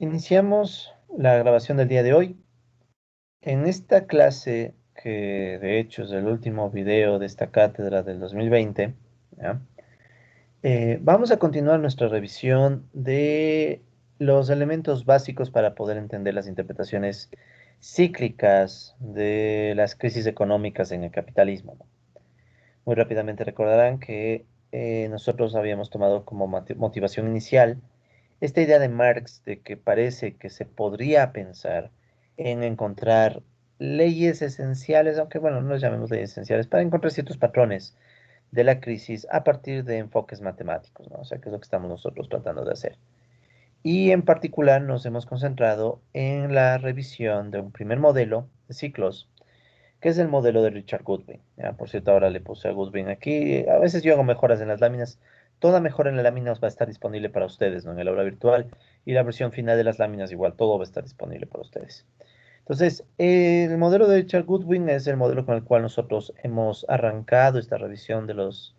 Iniciamos la grabación del día de hoy. En esta clase, que de hecho es el último video de esta cátedra del 2020, ¿ya? Vamos a continuar nuestra revisión de los elementos básicos para poder entender las interpretaciones cíclicas de las crisis económicas en el capitalismo, ¿no? Muy rápidamente recordarán que nosotros habíamos tomado como motivación inicial esta idea de Marx de que parece que se podría pensar en encontrar leyes esenciales, aunque bueno, no las llamemos leyes esenciales, para encontrar ciertos patrones de la crisis a partir de enfoques matemáticos, ¿no? O sea, que es lo que estamos nosotros tratando de hacer. Y en particular nos hemos concentrado en la revisión de un primer modelo de ciclos, que es el modelo de Richard Goodwin. Ya, por cierto, ahora le puse a Goodwin aquí. A veces yo hago mejoras en las láminas. Toda mejora en la lámina va a estar disponible para ustedes, ¿no? En el aula virtual. Y la versión final de las láminas igual, todo va a estar disponible para ustedes. Entonces, el modelo de Richard Goodwin es el modelo con el cual nosotros hemos arrancado esta revisión de los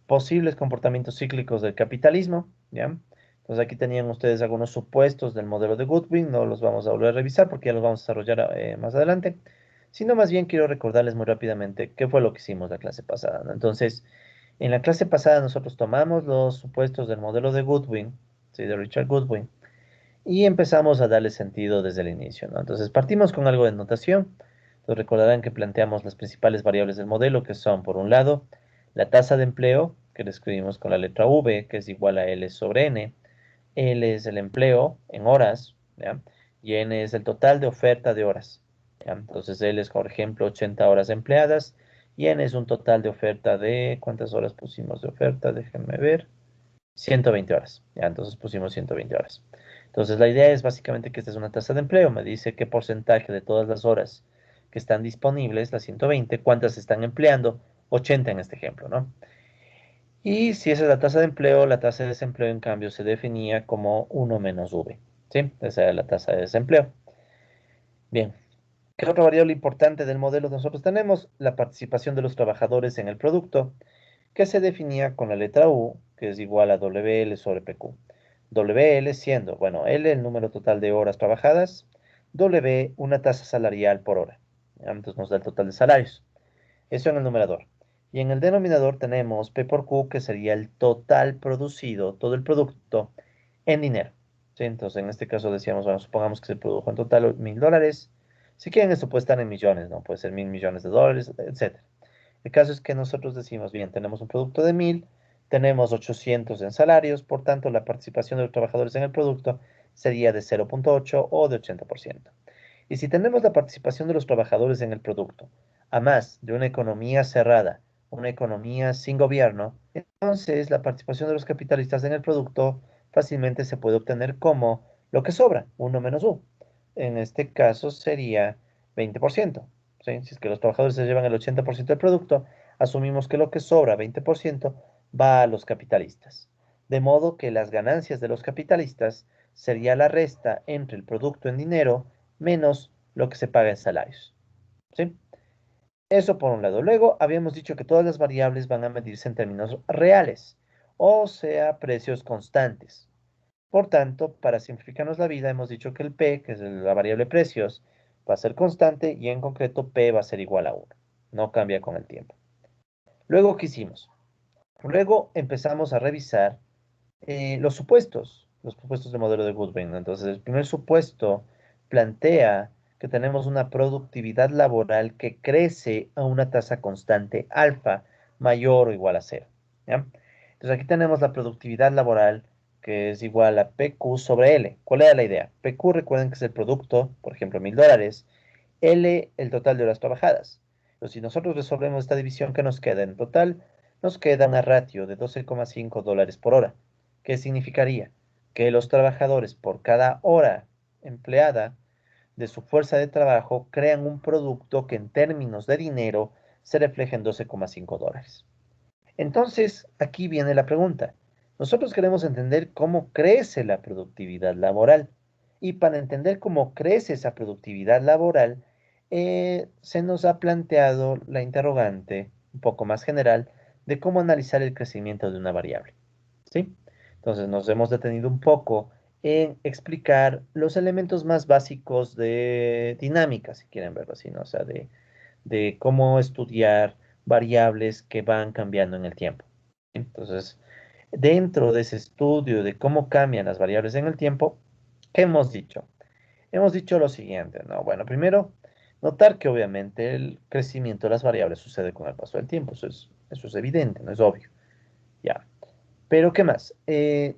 posibles comportamientos cíclicos del capitalismo, ¿ya? Entonces aquí tenían ustedes algunos supuestos del modelo de Goodwin, no los vamos a volver a revisar porque ya los vamos a desarrollar más adelante, sino más bien quiero recordarles muy rápidamente qué fue lo que hicimos la clase pasada, ¿no? Entonces, en la clase pasada nosotros tomamos los supuestos del modelo de Goodwin, ¿sí? De Richard Goodwin, y empezamos a darle sentido desde el inicio, ¿no? Entonces partimos con algo de notación. Entonces recordarán que planteamos las principales variables del modelo, que son, por un lado, la tasa de empleo, que la escribimos con la letra V, que es igual a L sobre N. L es el empleo en horas, ¿ya? Y N es el total de oferta de horas, ¿ya? Entonces L es, por ejemplo, 80 horas empleadas, y N es un total de oferta de, ¿cuántas horas pusimos de oferta? Déjenme ver. 120 horas. Ya, entonces pusimos 120 horas. Entonces la idea es básicamente que esta es una tasa de empleo. Me dice qué porcentaje de todas las horas que están disponibles, las 120, cuántas se están empleando, 80 en este ejemplo, ¿no? Y si esa es la tasa de empleo, la tasa de desempleo en cambio se definía como uno menos V, ¿sí? Esa era la tasa de desempleo. Bien, ¿qué otra variable importante del modelo nosotros tenemos? La participación de los trabajadores en el producto, que se definía con la letra U, que es igual a WL sobre PQ. WL siendo, bueno, L el número total de horas trabajadas, W una tasa salarial por hora. ¿Ya? Entonces nos da el total de salarios. Eso en el numerador. Y en el denominador tenemos P por Q, que sería el total producido, todo el producto, en dinero. ¿Sí? Entonces en este caso decíamos, bueno, supongamos que se produjo en total $1000. Si quieren, esto puede estar en millones, ¿no? Puede ser $1000 millones, etc. El caso es que nosotros decimos, bien, tenemos un producto de 1000, tenemos 800 en salarios, por tanto, la participación de los trabajadores en el producto sería de 0,8 o de 80%. Y si tenemos la participación de los trabajadores en el producto, a más de una economía cerrada, una economía sin gobierno, entonces la participación de los capitalistas en el producto fácilmente se puede obtener como lo que sobra, uno menos U. En este caso sería 20%. ¿Sí? Si es que los trabajadores se llevan el 80% del producto, asumimos que lo que sobra, 20%, va a los capitalistas. De modo que las ganancias de los capitalistas sería la resta entre el producto en dinero menos lo que se paga en salarios. ¿Sí? Eso por un lado. Luego habíamos dicho que todas las variables van a medirse en términos reales, o sea, precios constantes. Por tanto, para simplificarnos la vida, hemos dicho que el P, que es la variable precios, va a ser constante y en concreto P va a ser igual a 1. No cambia con el tiempo. Luego, ¿qué hicimos? Luego empezamos a revisar los supuestos del modelo de Goodwin, ¿no? Entonces, el primer supuesto plantea que tenemos una productividad laboral que crece a una tasa constante alfa mayor o igual a cero, ¿ya? Entonces, aquí tenemos la productividad laboral que es igual a PQ sobre L. ¿Cuál era la idea? PQ, recuerden que es el producto, por ejemplo, $1000, L, el total de horas trabajadas. Entonces, si nosotros resolvemos esta división, ¿qué nos queda? En total, nos queda una ratio de $12,5 por hora. ¿Qué significaría? Que los trabajadores por cada hora empleada de su fuerza de trabajo crean un producto que en términos de dinero se refleja en $12,5. Entonces, aquí viene la pregunta. Nosotros queremos entender cómo crece la productividad laboral. Y para entender cómo crece esa productividad laboral, se nos ha planteado la interrogante, un poco más general, de cómo analizar el crecimiento de una variable. ¿Sí? Entonces nos hemos detenido un poco en explicar los elementos más básicos de dinámica, si quieren verlo así, ¿no? O sea, de cómo estudiar variables que van cambiando en el tiempo. Entonces, dentro de ese estudio de cómo cambian las variables en el tiempo, ¿qué hemos dicho? Hemos dicho lo siguiente, ¿no? Bueno, primero, notar que obviamente el crecimiento de las variables sucede con el paso del tiempo, eso es evidente, no es obvio, ya. Pero, ¿qué más?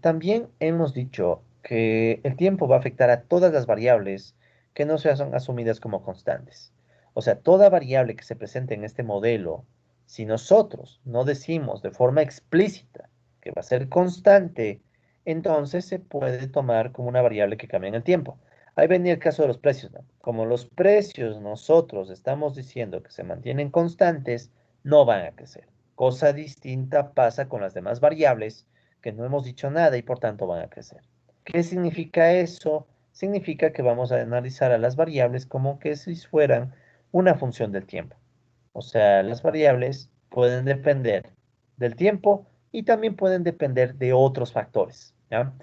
También hemos dicho que el tiempo va a afectar a todas las variables que no sean asumidas como constantes. O sea, toda variable que se presente en este modelo, si nosotros no decimos de forma explícita que va a ser constante, entonces se puede tomar como una variable que cambia en el tiempo. Ahí venía el caso de los precios, ¿no? Como los precios nosotros estamos diciendo que se mantienen constantes, no van a crecer. Cosa distinta pasa con las demás variables que no hemos dicho nada y por tanto van a crecer. ¿Qué significa eso? Significa que vamos a analizar a las variables como que si fueran una función del tiempo. O sea, las variables pueden depender del tiempo y también pueden depender de otros factores, ¿ya?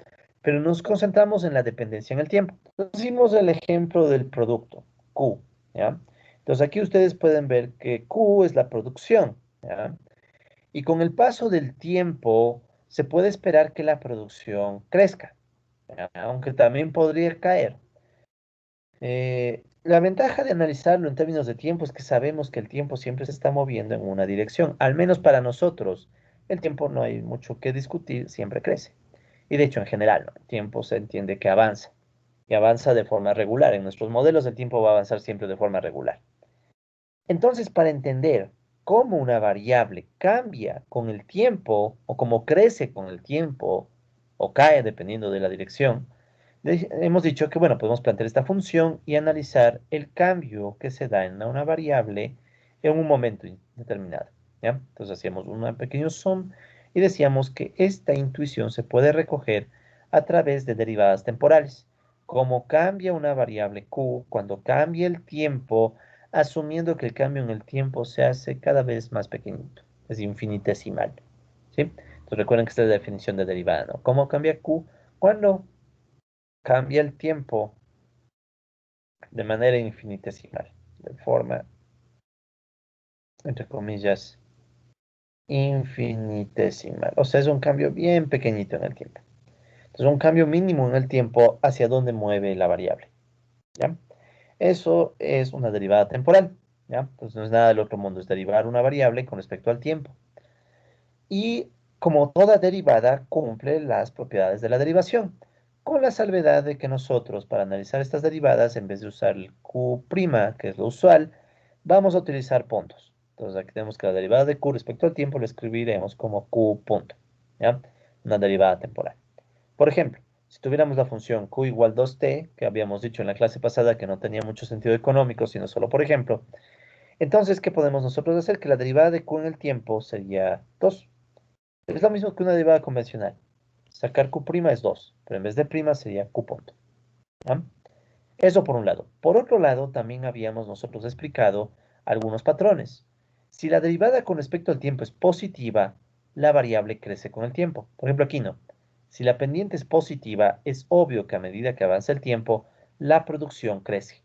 Pero nos concentramos en la dependencia en el tiempo. Pusimos el ejemplo del producto, Q, ¿ya? Entonces aquí ustedes pueden ver que Q es la producción, ¿ya? Y con el paso del tiempo se puede esperar que la producción crezca, ¿ya? Aunque también podría caer. La ventaja de analizarlo en términos de tiempo es que sabemos que el tiempo siempre se está moviendo en una dirección. Al menos para nosotros, el tiempo no hay mucho que discutir, siempre crece. Y de hecho, en general, ¿no? El tiempo se entiende que avanza y avanza de forma regular. En nuestros modelos el tiempo va a avanzar siempre de forma regular. Entonces, para entender cómo una variable cambia con el tiempo o cómo crece con el tiempo o cae dependiendo de la dirección, hemos dicho que, bueno, podemos plantear esta función y analizar el cambio que se da en una variable en un momento determinado, ¿ya? Entonces hacíamos un pequeño zoom y decíamos que esta intuición se puede recoger a través de derivadas temporales. Cómo cambia una variable q cuando cambia el tiempo, asumiendo que el cambio en el tiempo se hace cada vez más pequeñito, es infinitesimal, ¿sí? Entonces recuerden que esta es la definición de derivada, ¿no? ¿Cómo cambia q? Cuando cambia el tiempo de manera infinitesimal, de forma, entre comillas, infinitesimal. O sea, es un cambio bien pequeñito en el tiempo. Entonces, un cambio mínimo en el tiempo hacia dónde mueve la variable, ¿ya? Eso es una derivada temporal, ¿ya? Entonces, no es nada del otro mundo, es derivar una variable con respecto al tiempo. Y como toda derivada, cumple las propiedades de la derivación, con la salvedad de que nosotros, para analizar estas derivadas, en vez de usar el Q', que es lo usual, vamos a utilizar puntos. Entonces aquí tenemos que la derivada de Q respecto al tiempo lo escribiremos como Q punto, ¿ya? Una derivada temporal. Por ejemplo, si tuviéramos la función Q igual 2t, que habíamos dicho en la clase pasada que no tenía mucho sentido económico, sino solo por ejemplo, entonces, ¿qué podemos nosotros hacer? Que la derivada de Q en el tiempo sería 2. Es lo mismo que una derivada convencional. Sacar Q' es 2, pero en vez de prima sería Q punto, ¿ya? Eso por un lado. Por otro lado, también habíamos nosotros explicado algunos patrones. Si la derivada con respecto al tiempo es positiva, la variable crece con el tiempo. Por ejemplo, aquí no. Si la pendiente es positiva, es obvio que a medida que avanza el tiempo, la producción crece,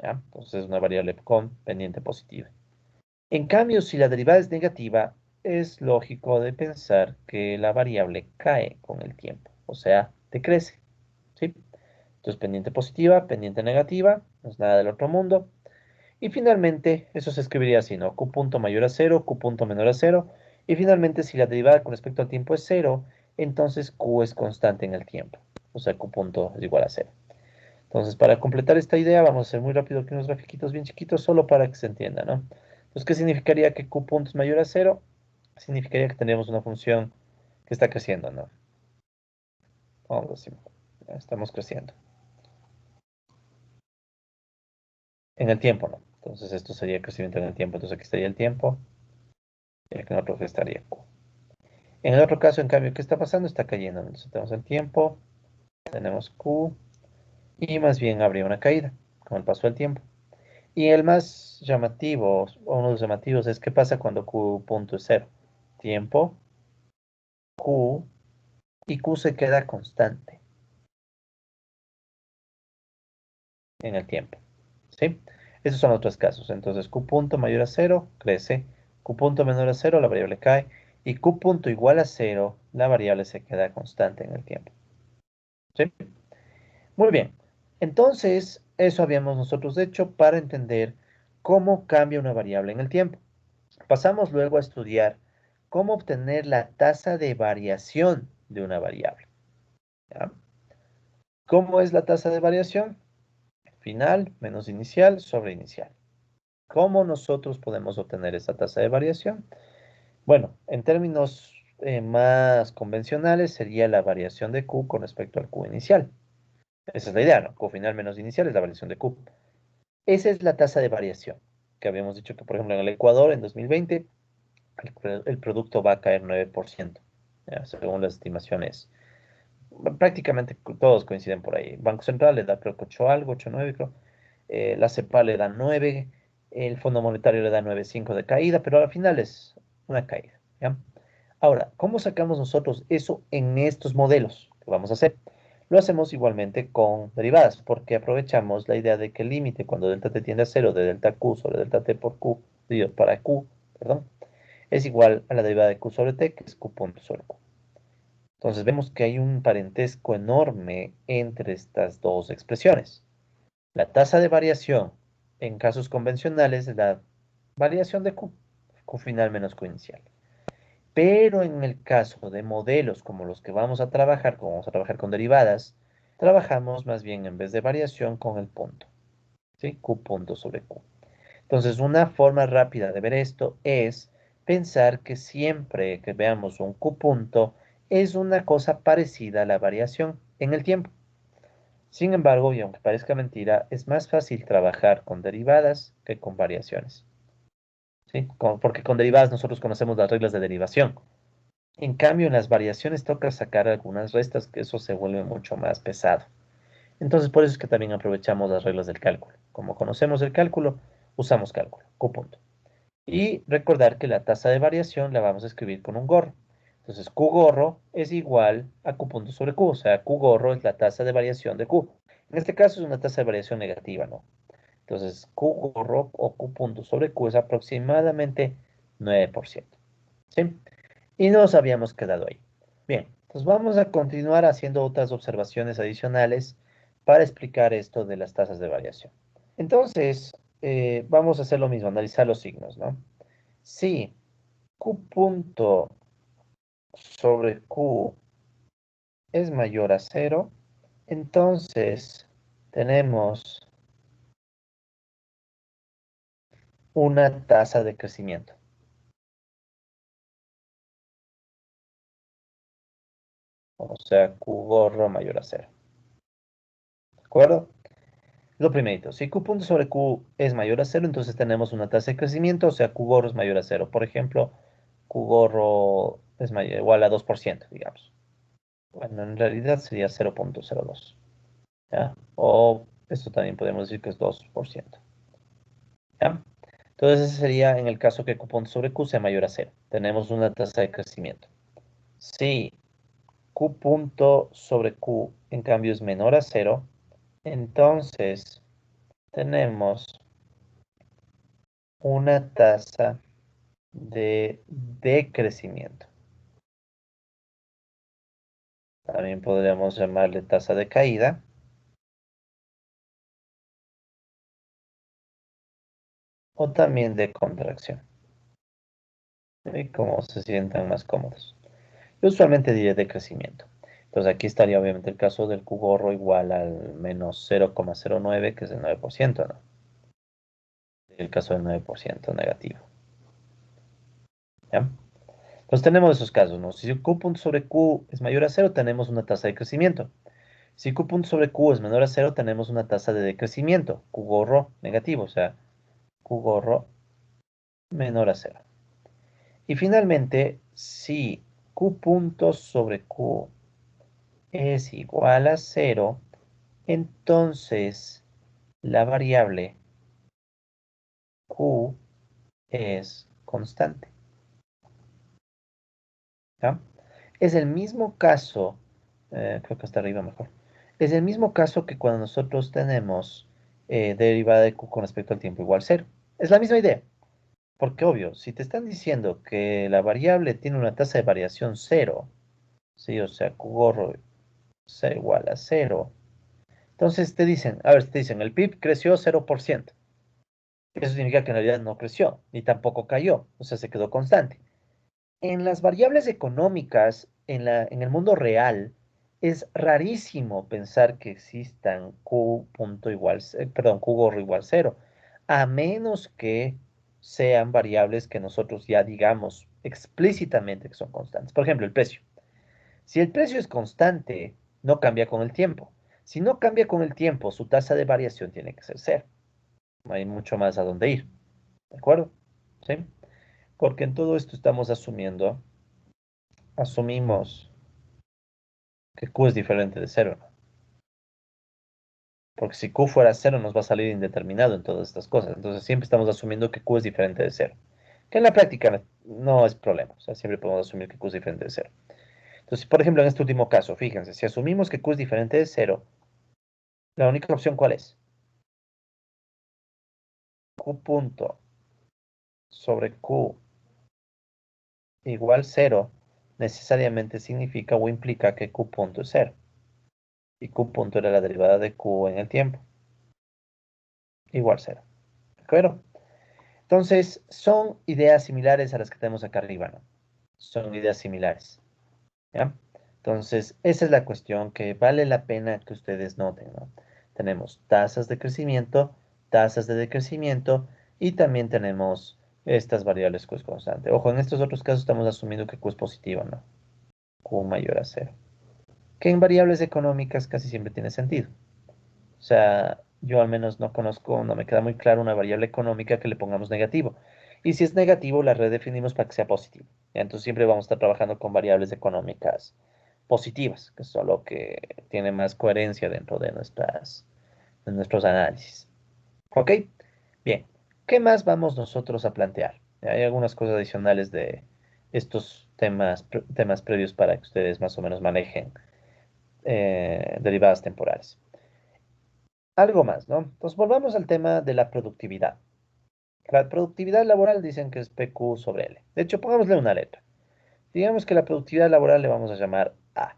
¿ya? Entonces es una variable con pendiente positiva. En cambio, si la derivada es negativa, es lógico de pensar que la variable cae con el tiempo, o sea, decrece, ¿sí? Entonces, pendiente positiva, pendiente negativa, no es nada del otro mundo. Y finalmente, eso se escribiría así, ¿no? Q punto mayor a cero, Q punto menor a cero. Y finalmente, si la derivada con respecto al tiempo es cero, entonces Q es constante en el tiempo. O sea, Q punto es igual a cero. Entonces, para completar esta idea, vamos a hacer muy rápido aquí unos grafiquitos bien chiquitos, solo para que se entienda, ¿no? Entonces, ¿qué significaría que Q punto es mayor a cero? Significaría que tendríamos una función que está creciendo, ¿no? Vamos a decir, ya estamos creciendo. En el tiempo, ¿no? Entonces, esto sería crecimiento en el tiempo. Entonces, aquí estaría el tiempo y aquí en otro estaría Q. En el otro caso, en cambio, ¿qué está pasando? Está cayendo. Entonces, tenemos el tiempo, tenemos Q y más bien habría una caída con el paso del tiempo. Y el más llamativo, o uno de los llamativos, es qué pasa cuando Q punto es cero. Tiempo, Q, y Q se queda constante. en el tiempo. ¿Sí? Esos son los tres casos. Entonces, Q punto mayor a cero crece, Q punto menor a cero la variable cae, y Q punto igual a cero la variable se queda constante en el tiempo. ¿Sí? Muy bien. Entonces, eso habíamos nosotros hecho para entender cómo cambia una variable en el tiempo. Pasamos luego a estudiar cómo obtener la tasa de variación de una variable. ¿Ya? ¿Cómo es la tasa de variación? Final menos inicial sobre inicial. ¿Cómo nosotros podemos obtener esta tasa de variación? Bueno, en términos más convencionales sería la variación de Q con respecto al Q inicial. Esa es la idea, ¿no? Q final menos inicial es la variación de Q. Esa es la tasa de variación, que habíamos dicho que, por ejemplo, en el Ecuador en 2020 el producto va a caer 9%, ¿ya? Según las estimaciones. Prácticamente todos coinciden por ahí. Banco Central le da creo que 8 algo, 8,9 creo. La CEPAL le da 9, el Fondo Monetario le da 9,5 de caída, pero al final es una caída, ¿ya? Ahora, ¿cómo sacamos nosotros eso en estos modelos que vamos a hacer? Lo hacemos igualmente con derivadas, porque aprovechamos la idea de que el límite cuando delta t tiende a cero de delta q sobre delta t por q, dividido para q, perdón, es igual a la derivada de q sobre t, que es q punto sobre q. Entonces vemos que hay un parentesco enorme entre estas dos expresiones. La tasa de variación en casos convencionales es la variación de Q, Q final menos Q inicial. Pero en el caso de modelos como los que vamos a trabajar, como vamos a trabajar con derivadas, trabajamos más bien en vez de variación con el punto, ¿sí? Q punto sobre Q. Entonces, una forma rápida de ver esto es pensar que siempre que veamos un Q punto es una cosa parecida a la variación en el tiempo. Sin embargo, y aunque parezca mentira, es más fácil trabajar con derivadas que con variaciones. ¿Sí? Porque con derivadas nosotros conocemos las reglas de derivación. En cambio, en las variaciones toca sacar algunas restas, que eso se vuelve mucho más pesado. Entonces, por eso es que también aprovechamos las reglas del cálculo. Como conocemos el cálculo, usamos cálculo, Q punto. Y recordar que la tasa de variación la vamos a escribir con un gorro. Entonces, Q gorro es igual a Q punto sobre Q. O sea, Q gorro es la tasa de variación de Q. En este caso es una tasa de variación negativa, ¿no? Entonces, Q gorro o Q punto sobre Q es aproximadamente 9%. ¿Sí? Y nos habíamos quedado ahí. Bien, entonces vamos a continuar haciendo otras observaciones adicionales para explicar esto de las tasas de variación. Entonces, vamos a hacer lo mismo, analizar los signos, ¿no? Si Q punto sobre Q es mayor a cero, entonces tenemos una tasa de crecimiento. O sea, Q gorro mayor a cero. ¿De acuerdo? Lo primerito, si Q punto sobre Q es mayor a cero, entonces tenemos una tasa de crecimiento, o sea, Q gorro es mayor a cero. Por ejemplo, Q gorro es igual a 2%, digamos. Bueno, en realidad sería 0,02. ¿Ya? O esto también podemos decir que es 2%. ¿Ya? Entonces ese sería en el caso que Q punto sobre Q sea mayor a cero. Tenemos una tasa de crecimiento. Si Q punto sobre Q en cambio es menor a cero, entonces tenemos una tasa de decrecimiento. También podríamos llamarle tasa de caída o también de contracción. Y como se sientan más cómodos. Yo usualmente diré de crecimiento. Entonces aquí estaría obviamente el caso del Q gorro igual al menos 0,09, que es el 9%, ¿no? El caso del 9% negativo. ¿Ya? Entonces tenemos esos casos, ¿no? Si Q punto sobre Q es mayor a cero, tenemos una tasa de crecimiento. Si Q punto sobre Q es menor a cero, tenemos una tasa de decrecimiento. Q gorro negativo, o sea, Q gorro menor a cero. Y finalmente, si Q punto sobre Q es igual a cero, entonces la variable Q es constante. ¿Ya? Es el mismo caso, creo que hasta arriba mejor. Es el mismo caso que cuando nosotros tenemos derivada de Q con respecto al tiempo igual cero. Es la misma idea. Porque obvio, si te están diciendo que la variable tiene una tasa de variación cero, ¿sí? O sea, Q gorro sea igual a cero. Entonces te dicen, a ver, te dicen, el PIB creció 0%. Eso significa que en realidad no creció, ni tampoco cayó, o sea, se quedó constante. En las variables económicas, en el mundo real, es rarísimo pensar que existan Q punto igual, perdón, Q gorro igual cero, a menos que sean variables que nosotros ya digamos explícitamente que son constantes. Por ejemplo, el precio. Si el precio es constante, no cambia con el tiempo. Si no cambia con el tiempo, su tasa de variación tiene que ser cero. No hay mucho más a dónde ir. ¿De acuerdo? ¿Sí? Porque en todo esto estamos asumimos que Q es diferente de cero, ¿no? Porque si Q fuera cero nos va a salir indeterminado en todas estas cosas. Entonces siempre estamos asumiendo que Q es diferente de cero. Que en la práctica no es problema. O sea, siempre podemos asumir que Q es diferente de cero. Entonces, por ejemplo, en este último caso, fíjense, si asumimos que Q es diferente de cero, la única opción ¿cuál es? Q punto sobre Q igual cero necesariamente significa o implica que Q punto es cero. Y Q punto era la derivada de Q en el tiempo. Igual cero. ¿De acuerdo? Entonces, son ideas similares a las que tenemos acá arriba, ¿no? Son ideas similares, ¿ya? Entonces, esa es la cuestión que vale la pena que ustedes noten, ¿no? Tenemos tasas de crecimiento, tasas de decrecimiento y también tenemos estas variables Q es constante. Ojo, en estos otros casos estamos asumiendo que Q es positivo, ¿no? Q mayor a cero. Que en variables económicas casi siempre tiene sentido. O sea, yo al menos no conozco, no me queda muy claro una variable económica que le pongamos negativo. Y si es negativo, la redefinimos para que sea positivo. ¿Ya? Entonces siempre vamos a estar trabajando con variables económicas positivas, que es lo que tiene más coherencia dentro de nuestros análisis. ¿Ok? Bien. ¿Qué más vamos nosotros a plantear? Hay algunas cosas adicionales de estos temas previos para que ustedes más o menos manejen derivadas temporales. Algo más, ¿no? Entonces volvamos al tema de la productividad. La productividad laboral dicen que es PQ sobre L. De hecho, pongámosle una letra. Digamos que la productividad laboral le vamos a llamar A.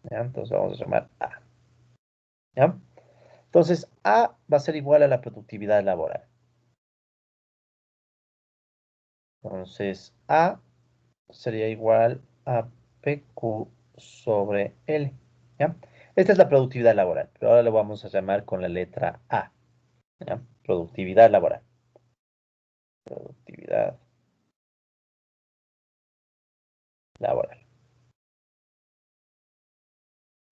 ¿Ya? Entonces vamos a llamar A. ¿Ya? Entonces A va a ser igual a la productividad laboral. Entonces A sería igual a PQ sobre L. ¿Ya? Esta es la productividad laboral, pero ahora lo vamos a llamar con la letra A. ¿Ya? Productividad laboral. Productividad laboral.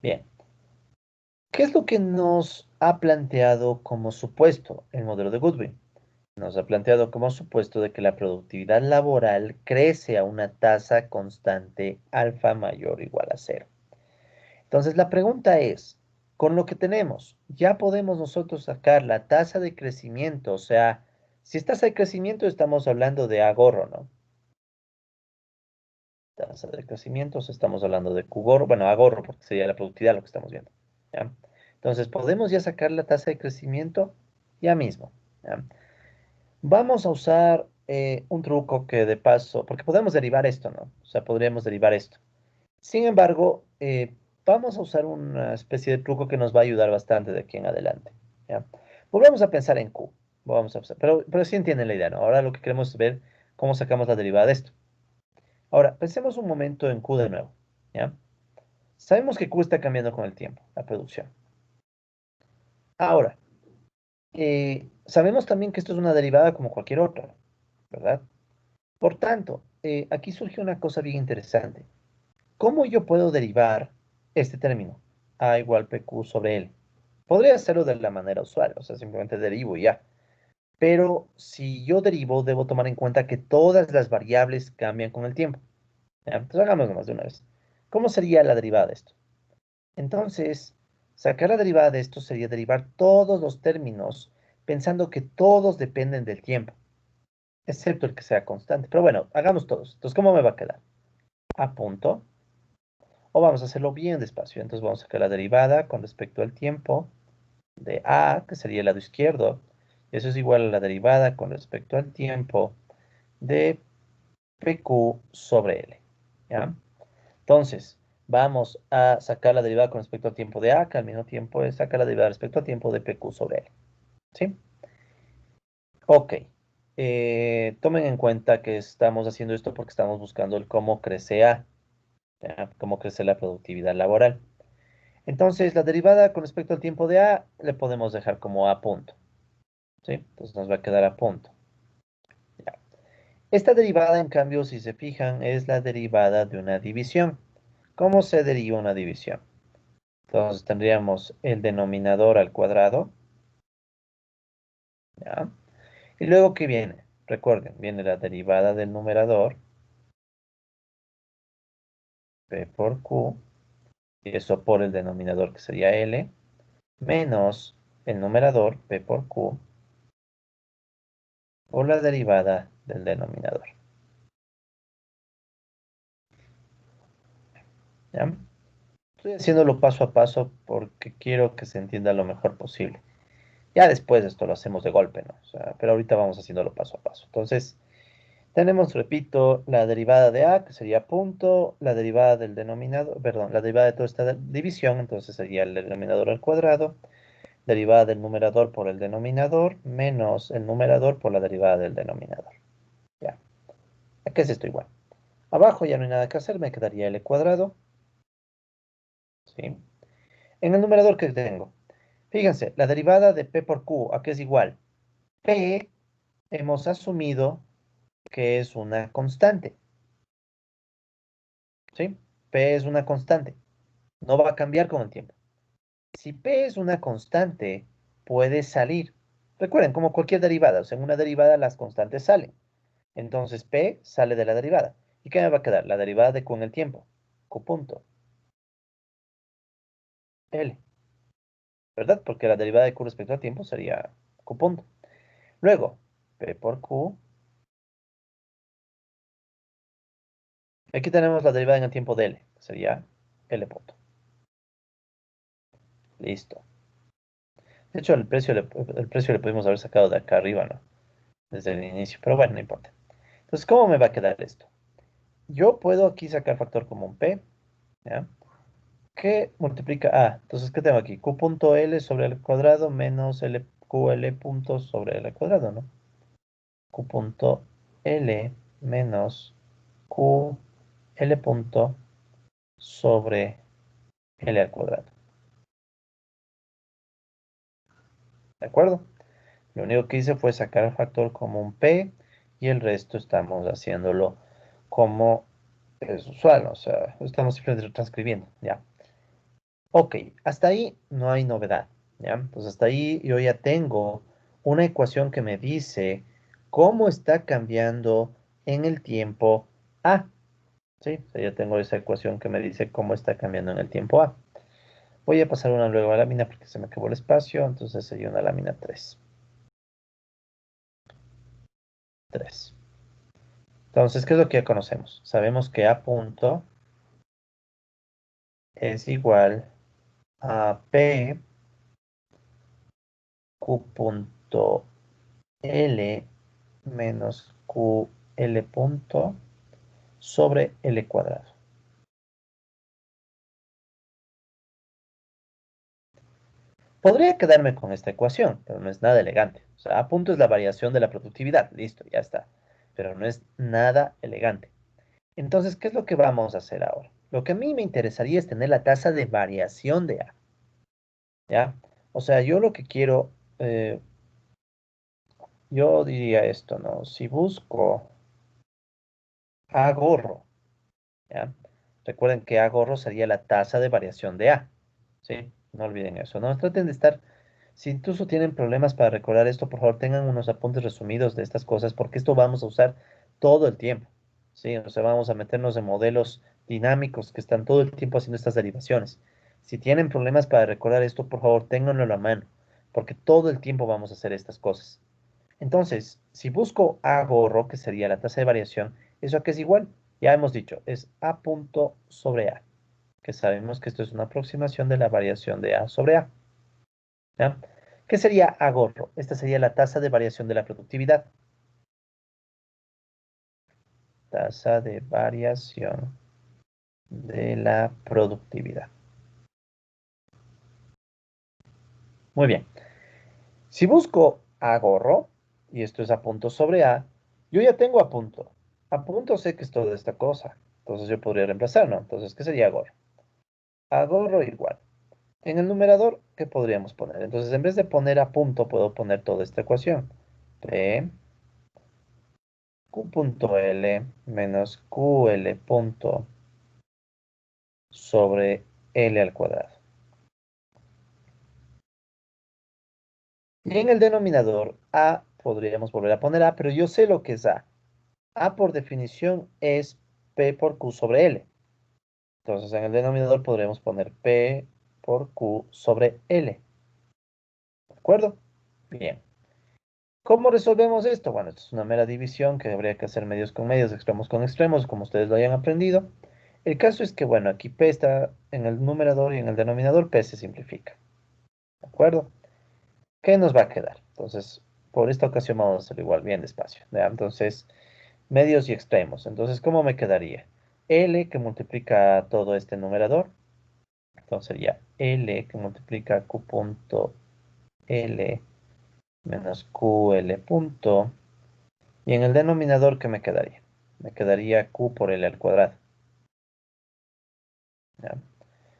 Bien. ¿Qué es lo que nos ha planteado como supuesto el modelo de Goodwin? Nos ha planteado como supuesto de que la productividad laboral crece a una tasa constante alfa mayor o igual a cero. Entonces la pregunta es, con lo que tenemos, ¿ya podemos nosotros sacar la tasa de crecimiento? O sea, si es tasa de crecimiento estamos hablando de agorro, ¿no? Tasa de crecimiento, o sea, estamos hablando de Q-gorro, bueno, agorro, porque sería la productividad lo que estamos viendo. ¿Ya? Entonces, ¿podemos ya sacar la tasa de crecimiento? Ya mismo. ¿Ya? Vamos a usar un truco que de paso, porque podemos derivar esto, ¿no? O sea, podríamos derivar esto. Sin embargo, vamos a usar una especie de truco que nos va a ayudar bastante de aquí en adelante. ¿Ya? Volvemos a pensar en Q. Vamos a pensar, pero sí entienden la idea, ¿no? Ahora lo que queremos es ver cómo sacamos la derivada de esto. Ahora, pensemos un momento en Q de nuevo. ¿Ya? Sabemos que Q está cambiando con el tiempo, la producción. Ahora, sabemos también que esto es una derivada como cualquier otra, ¿verdad? Por tanto, aquí surge una cosa bien interesante. ¿Cómo yo puedo derivar este término? A igual PQ sobre L. Podría hacerlo de la manera usual, o sea, simplemente derivo y ya. Pero si yo derivo, debo tomar en cuenta que todas las variables cambian con el tiempo. ¿Ya? Entonces hagámoslo más de una vez. ¿Cómo sería la derivada de esto? Entonces, sacar la derivada de esto sería derivar todos los términos pensando que todos dependen del tiempo, excepto el que sea constante. Pero bueno, hagamos todos. Entonces, ¿cómo me va a quedar? A punto. O vamos a hacerlo bien despacio. Entonces vamos a sacar la derivada con respecto al tiempo de A, que sería el lado izquierdo. Eso es igual a la derivada con respecto al tiempo de PQ sobre L. ¿Ya? Entonces, vamos a sacar la derivada con respecto al tiempo de A, que al mismo tiempo es sacar la derivada respecto al tiempo de PQ sobre L. ¿Sí? Ok. Tomen en cuenta que estamos haciendo esto porque estamos buscando el cómo crece A, ¿ya? Cómo crece la productividad laboral. Entonces, la derivada con respecto al tiempo de A le podemos dejar como A punto. ¿Sí? Entonces nos va a quedar A punto. Ya. Esta derivada, en cambio, si se fijan, es la derivada de una división. ¿Cómo se deriva una división? Entonces tendríamos el denominador al cuadrado, ¿ya? Y luego, ¿qué viene? Recuerden, viene la derivada del numerador, P por Q, y eso por el denominador que sería L, menos el numerador, P por Q, por la derivada del denominador, ¿ya? Estoy haciéndolo paso a paso porque quiero que se entienda lo mejor posible. Ya después esto lo hacemos de golpe, ¿no? O sea, pero ahorita vamos haciéndolo paso a paso. Entonces, tenemos, repito, la derivada de A, que sería punto, la derivada del denominador, perdón, la derivada de toda esta división, entonces sería el denominador al cuadrado, derivada del numerador por el denominador, menos el numerador por la derivada del denominador. Ya, aquí es esto igual. Abajo ya no hay nada que hacer, me quedaría L cuadrado, ¿sí? En el numerador que tengo, fíjense, la derivada de P por Q, aquí es igual. P hemos asumido que es una constante, ¿sí? P es una constante, no va a cambiar con el tiempo. Si P es una constante, puede salir. Recuerden, como cualquier derivada, o sea, en una derivada las constantes salen. Entonces P sale de la derivada. ¿Y qué me va a quedar? La derivada de Q en el tiempo. Q punto L, ¿verdad? Porque la derivada de Q respecto al tiempo sería Q punto. Luego, P por Q. Aquí tenemos la derivada en el tiempo de L, que sería L punto. Listo. De hecho, el precio le pudimos haber sacado de acá arriba, ¿no? Desde el inicio, pero bueno, no importa. Entonces, ¿cómo me va a quedar esto? Yo puedo aquí sacar factor común P, ¿ya? Que multiplica A. Entonces, ¿qué tengo aquí? Q punto L sobre el cuadrado menos L, QL punto sobre L cuadrado, ¿no? Q punto L menos QL punto sobre L al cuadrado. ¿De acuerdo? Lo único que hice fue sacar el factor común P y el resto estamos haciéndolo como es usual, ¿no? O sea, estamos simplemente transcribiendo, ¿ya? Ok, hasta ahí no hay novedad, ¿ya? Entonces hasta ahí yo ya tengo una ecuación que me dice cómo está cambiando en el tiempo A, ¿sí? O sea, yo tengo esa ecuación que me dice cómo está cambiando en el tiempo A. Voy a pasar una nueva lámina porque se me acabó el espacio, entonces sería una lámina 3. 3. Entonces, ¿qué es lo que ya conocemos? Sabemos que A punto es igual a P Q punto L menos QL punto sobre L cuadrado. Podría quedarme con esta ecuación, pero no es nada elegante. O sea, A punto es la variación de la productividad. Listo, ya está. Pero no es nada elegante. Entonces, ¿qué es lo que vamos a hacer ahora? Lo que a mí me interesaría es tener la tasa de variación de A. ¿Ya? O sea, yo lo que quiero, yo diría esto, ¿no? Si busco A gorro, ¿ya? Recuerden que A gorro sería la tasa de variación de A, ¿sí? No olviden eso, ¿no? Traten de estar, si incluso tienen problemas para recordar esto, por favor tengan unos apuntes resumidos de estas cosas, porque esto vamos a usar todo el tiempo, ¿sí? O sea, vamos a meternos en modelos dinámicos que están todo el tiempo haciendo estas derivaciones. Si tienen problemas para recordar esto, por favor, ténganlo a la mano, porque todo el tiempo vamos a hacer estas cosas. Entonces, si busco A gorro, que sería la tasa de variación, ¿eso a qué es igual? Ya hemos dicho, es A punto sobre A, que sabemos que esto es una aproximación de la variación de A sobre A. ¿Ya? ¿Qué sería ahorro? Esta sería la tasa de variación de la productividad. Tasa de variación de la productividad. Muy bien. Si busco ahorro, y esto es a punto sobre A, yo ya tengo a punto. A punto sé que es toda esta cosa. Entonces yo podría reemplazar, ¿no? Entonces, ¿qué sería ahorro? Ahorro igual. En el numerador, ¿qué podríamos poner? Entonces, en vez de poner a punto, puedo poner toda esta ecuación. P, Q punto L menos QL punto sobre L al cuadrado. Y en el denominador, A, podríamos volver a poner A, pero yo sé lo que es A. A por definición es P por Q sobre L. Entonces en el denominador podremos poner P por Q sobre L. ¿De acuerdo? Bien. ¿Cómo resolvemos esto? Bueno, esto es una mera división que habría que hacer medios con medios, extremos con extremos, como ustedes lo hayan aprendido. El caso es que, bueno, aquí P está en el numerador y en el denominador P se simplifica. ¿De acuerdo? ¿Qué nos va a quedar? Entonces, por esta ocasión vamos a hacerlo igual, bien despacio. ¿Ya? Entonces, medios y extremos. Entonces, ¿cómo me quedaría? L que multiplica todo este numerador. Entonces sería L que multiplica Q punto L menos QL punto. Y en el denominador, ¿qué me quedaría? Me quedaría Q por L al cuadrado. ¿Ya?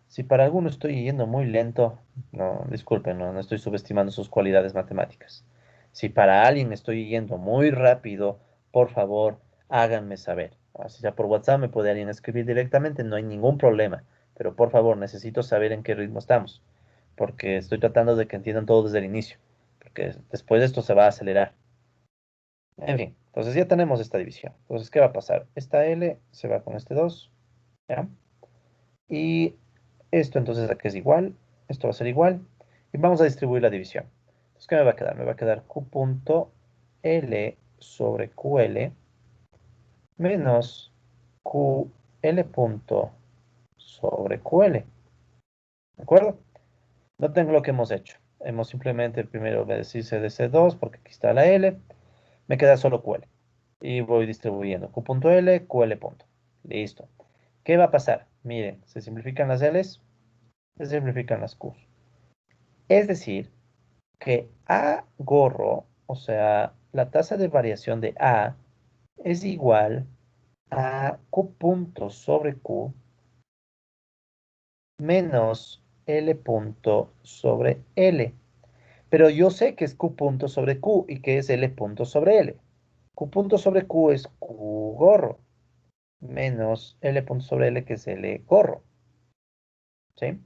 Si para alguno estoy yendo muy lento, no, disculpen, no estoy subestimando sus cualidades matemáticas. Si para alguien estoy yendo muy rápido, por favor, háganme saber. Si ya por WhatsApp me puede alguien escribir directamente, no hay ningún problema. Pero por favor, necesito saber en qué ritmo estamos, porque estoy tratando de que entiendan todo desde el inicio, porque después de esto se va a acelerar. En fin, entonces ya tenemos esta división. Entonces, ¿qué va a pasar? Esta L se va con este 2, ¿ya? Y esto entonces aquí es igual, esto va a ser igual, y vamos a distribuir la división. Entonces, ¿qué me va a quedar? Me va a quedar Q punto L sobre QL menos QL punto sobre QL. ¿De acuerdo? No tengo lo que hemos hecho. Hemos simplemente primero decirse de C2 porque aquí está la L. Me queda solo QL. Y voy distribuyendo Q punto L, QL punto. Listo. ¿Qué va a pasar? Miren, se simplifican las L's, se simplifican las Q's. Es decir, que A gorro, o sea, la tasa de variación de A es igual a Q punto sobre Q menos L punto sobre L. Pero yo sé que es Q punto sobre Q y que es L punto sobre L. Q punto sobre Q es Q gorro menos L punto sobre L que es L gorro. ¿Sí?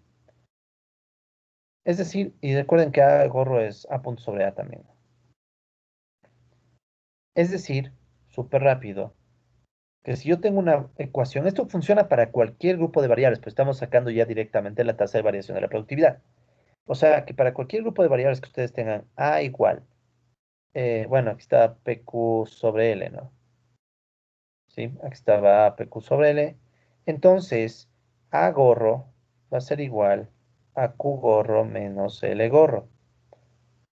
Es decir, y recuerden que A gorro es A punto sobre A también. Es decir, súper rápido, que si yo tengo una ecuación, esto funciona para cualquier grupo de variables, pues estamos sacando ya directamente la tasa de variación de la productividad. O sea, que para cualquier grupo de variables que ustedes tengan A igual, bueno, aquí está PQ sobre L, ¿no? ¿Sí? Aquí estaba A PQ sobre L. Entonces, A gorro va a ser igual a Q gorro menos L gorro.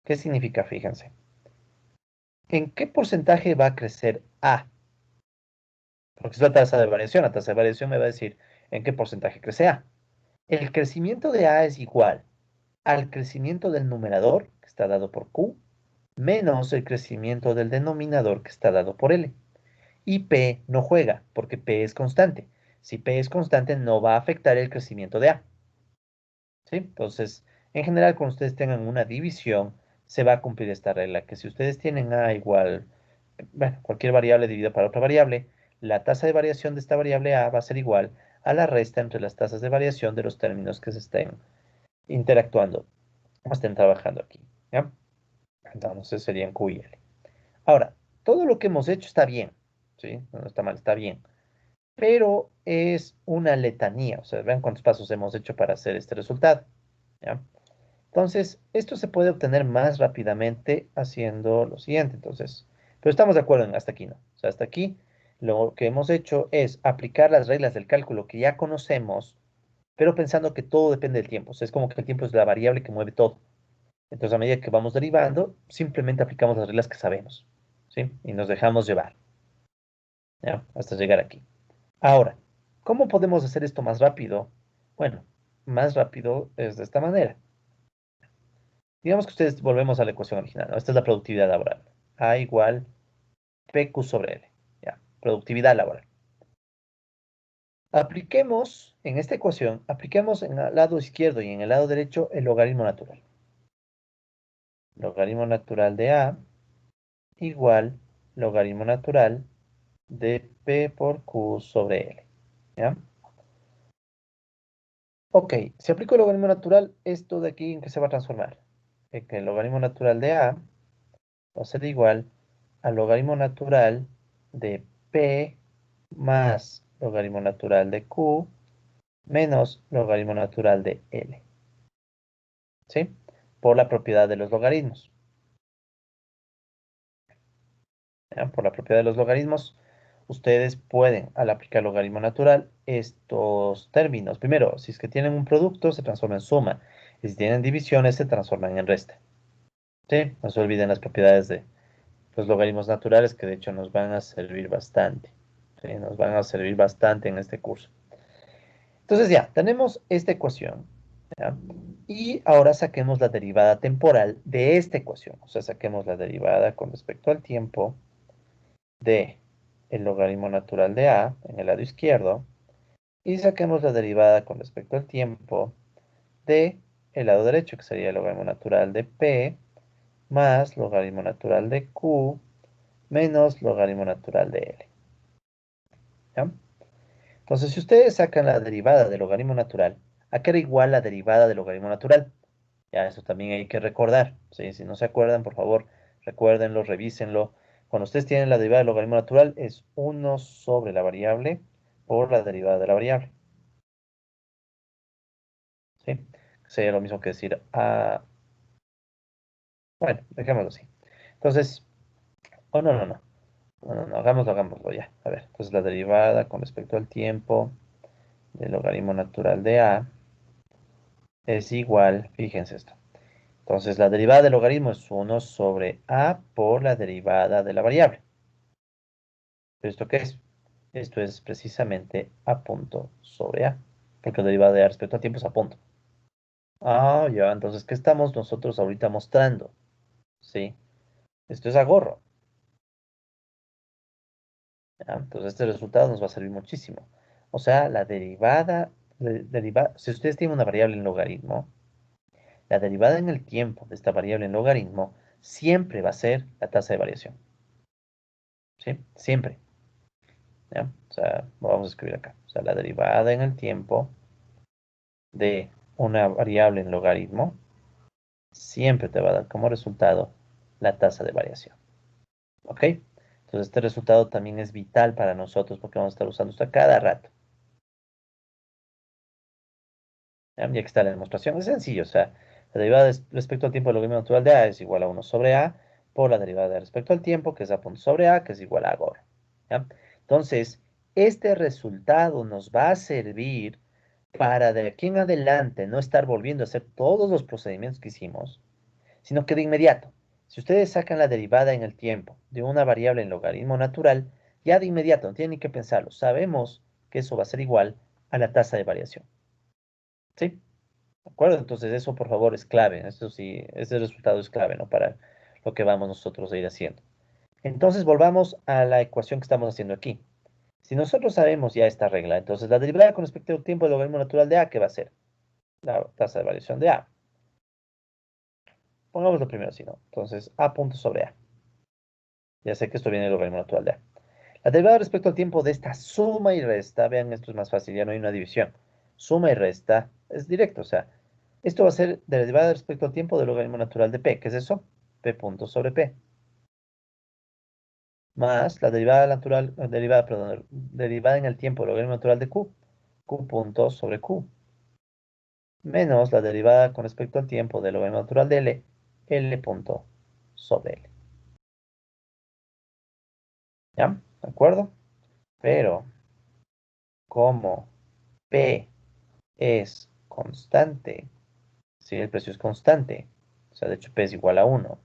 ¿Qué significa? Fíjense. ¿En qué porcentaje va a crecer A? Porque es la tasa de variación. La tasa de variación me va a decir en qué porcentaje crece A. El crecimiento de A es igual al crecimiento del numerador, que está dado por Q, menos el crecimiento del denominador, que está dado por L. Y P no juega, porque P es constante. Si P es constante, no va a afectar el crecimiento de A. ¿Sí? Entonces, en general, cuando ustedes tengan una división, se va a cumplir esta regla, que si ustedes tienen A igual, bueno, cualquier variable dividida para otra variable, la tasa de variación de esta variable A va a ser igual a la resta entre las tasas de variación de los términos que se estén interactuando o estén trabajando aquí. ¿Ya? Entonces serían Q y L. Ahora, todo lo que hemos hecho está bien, ¿sí? No está mal, está bien. Pero es una letanía, o sea, vean cuántos pasos hemos hecho para hacer este resultado, ¿ya? Entonces, esto se puede obtener más rápidamente haciendo lo siguiente, entonces, pero estamos de acuerdo en hasta aquí, ¿no? O sea, hasta aquí lo que hemos hecho es aplicar las reglas del cálculo que ya conocemos, pero pensando que todo depende del tiempo, o sea, es como que el tiempo es la variable que mueve todo. Entonces, a medida que vamos derivando, simplemente aplicamos las reglas que sabemos, ¿sí? Y nos dejamos llevar, ¿ya? Hasta llegar aquí. Ahora, ¿cómo podemos hacer esto más rápido? Bueno, más rápido es de esta manera. Digamos que ustedes volvemos a la ecuación original, ¿no? Esta es la productividad laboral. A igual PQ sobre L. ¿Ya? Productividad laboral. Apliquemos, en esta ecuación, apliquemos en el lado izquierdo y en el lado derecho el logaritmo natural. Logaritmo natural de A igual logaritmo natural de P por Q sobre L. ¿Ya? Ok, si aplico el logaritmo natural, esto de aquí, ¿en qué se va a transformar? En que el logaritmo natural de A va a ser igual al logaritmo natural de P más logaritmo natural de Q menos logaritmo natural de L. ¿Sí? Por la propiedad de los logaritmos. ¿Ya? Por la propiedad de los logaritmos, ustedes pueden, al aplicar logaritmo natural, estos términos, primero, si es que tienen un producto, se transforma en suma. Y si tienen divisiones, se transforman en resta. ¿Sí? No se olviden las propiedades de los logaritmos naturales, que de hecho nos van a servir bastante. ¿Sí? Nos van a servir bastante en este curso. Entonces ya, tenemos esta ecuación. ¿Ya? Y ahora saquemos la derivada temporal de esta ecuación. O sea, saquemos la derivada con respecto al tiempo de el logaritmo natural de A en el lado izquierdo y saquemos la derivada con respecto al tiempo de el lado derecho, que sería el logaritmo natural de P más logaritmo natural de Q menos logaritmo natural de L. ¿Ya? Entonces, si ustedes sacan la derivada del logaritmo natural, ¿a qué era igual la derivada del logaritmo natural? Ya, eso también hay que recordar. ¿Sí? Si no se acuerdan, por favor, recuérdenlo, revísenlo. Cuando ustedes tienen la derivada del logaritmo natural, es uno sobre la variable por la derivada de la variable. ¿Sí? Sería lo mismo que decir bueno, dejémoslo así. Entonces, oh, no, no, no. No, no, no, hagámoslo ya. A ver, entonces la derivada con respecto al tiempo del logaritmo natural de A es igual, fíjense esto. Entonces, la derivada del logaritmo es uno sobre A por la derivada de la variable. ¿Pero esto qué es? Esto es precisamente A punto sobre A, porque la derivada de A respecto al tiempo es A punto. Ah, ya, entonces, ¿qué estamos nosotros ahorita mostrando? Sí, esto es a gorro. ¿Ya? Entonces, este resultado nos va a servir muchísimo. O sea, la derivada, si ustedes tienen una variable en logaritmo, la derivada en el tiempo de esta variable en logaritmo siempre va a ser la tasa de variación. ¿Sí? Siempre. ¿Ya? O sea, vamos a escribir acá. O sea, la derivada en el tiempo de una variable en logaritmo siempre te va a dar como resultado la tasa de variación. ¿Ok? Entonces, este resultado también es vital para nosotros porque vamos a estar usando esto a cada rato. ¿Ya? Y aquí está la demostración. Es sencillo. O sea, la derivada respecto al tiempo del logaritmo natural de A es igual a uno sobre A por la derivada de respecto al tiempo, que es A punto sobre A, que es igual a ahora. ¿Ya? Entonces, este resultado nos va a servir para de aquí en adelante no estar volviendo a hacer todos los procedimientos que hicimos, sino que de inmediato, si ustedes sacan la derivada en el tiempo de una variable en logaritmo natural, ya de inmediato, no tienen ni que pensarlo, sabemos que eso va a ser igual a la tasa de variación. ¿Sí? ¿De acuerdo? Entonces eso por favor es clave, eso sí, ese resultado es clave, ¿no? Para lo que vamos nosotros a ir haciendo. Entonces volvamos a la ecuación que estamos haciendo aquí. Si nosotros sabemos ya esta regla, entonces la derivada con respecto al tiempo del logaritmo natural de A, ¿qué va a ser? La tasa de variación de A. Pongámoslo primero así, ¿no? Entonces, A punto sobre A. Ya sé que esto viene del logaritmo natural de A. La derivada respecto al tiempo de esta suma y resta, vean, esto es más fácil, ya no hay una división. Suma y resta es directo, o sea, esto va a ser de la derivada respecto al tiempo del logaritmo natural de P. ¿Qué es eso? P punto sobre P. Más la derivada natural, derivada, perdón, derivada en el tiempo del logaritmo natural de Q. Q punto sobre Q. Menos la derivada con respecto al tiempo del logaritmo natural de L. L punto sobre L. ¿Ya? ¿De acuerdo? Pero como P es constante, si el precio es constante, O sea, de hecho, p es igual a 1.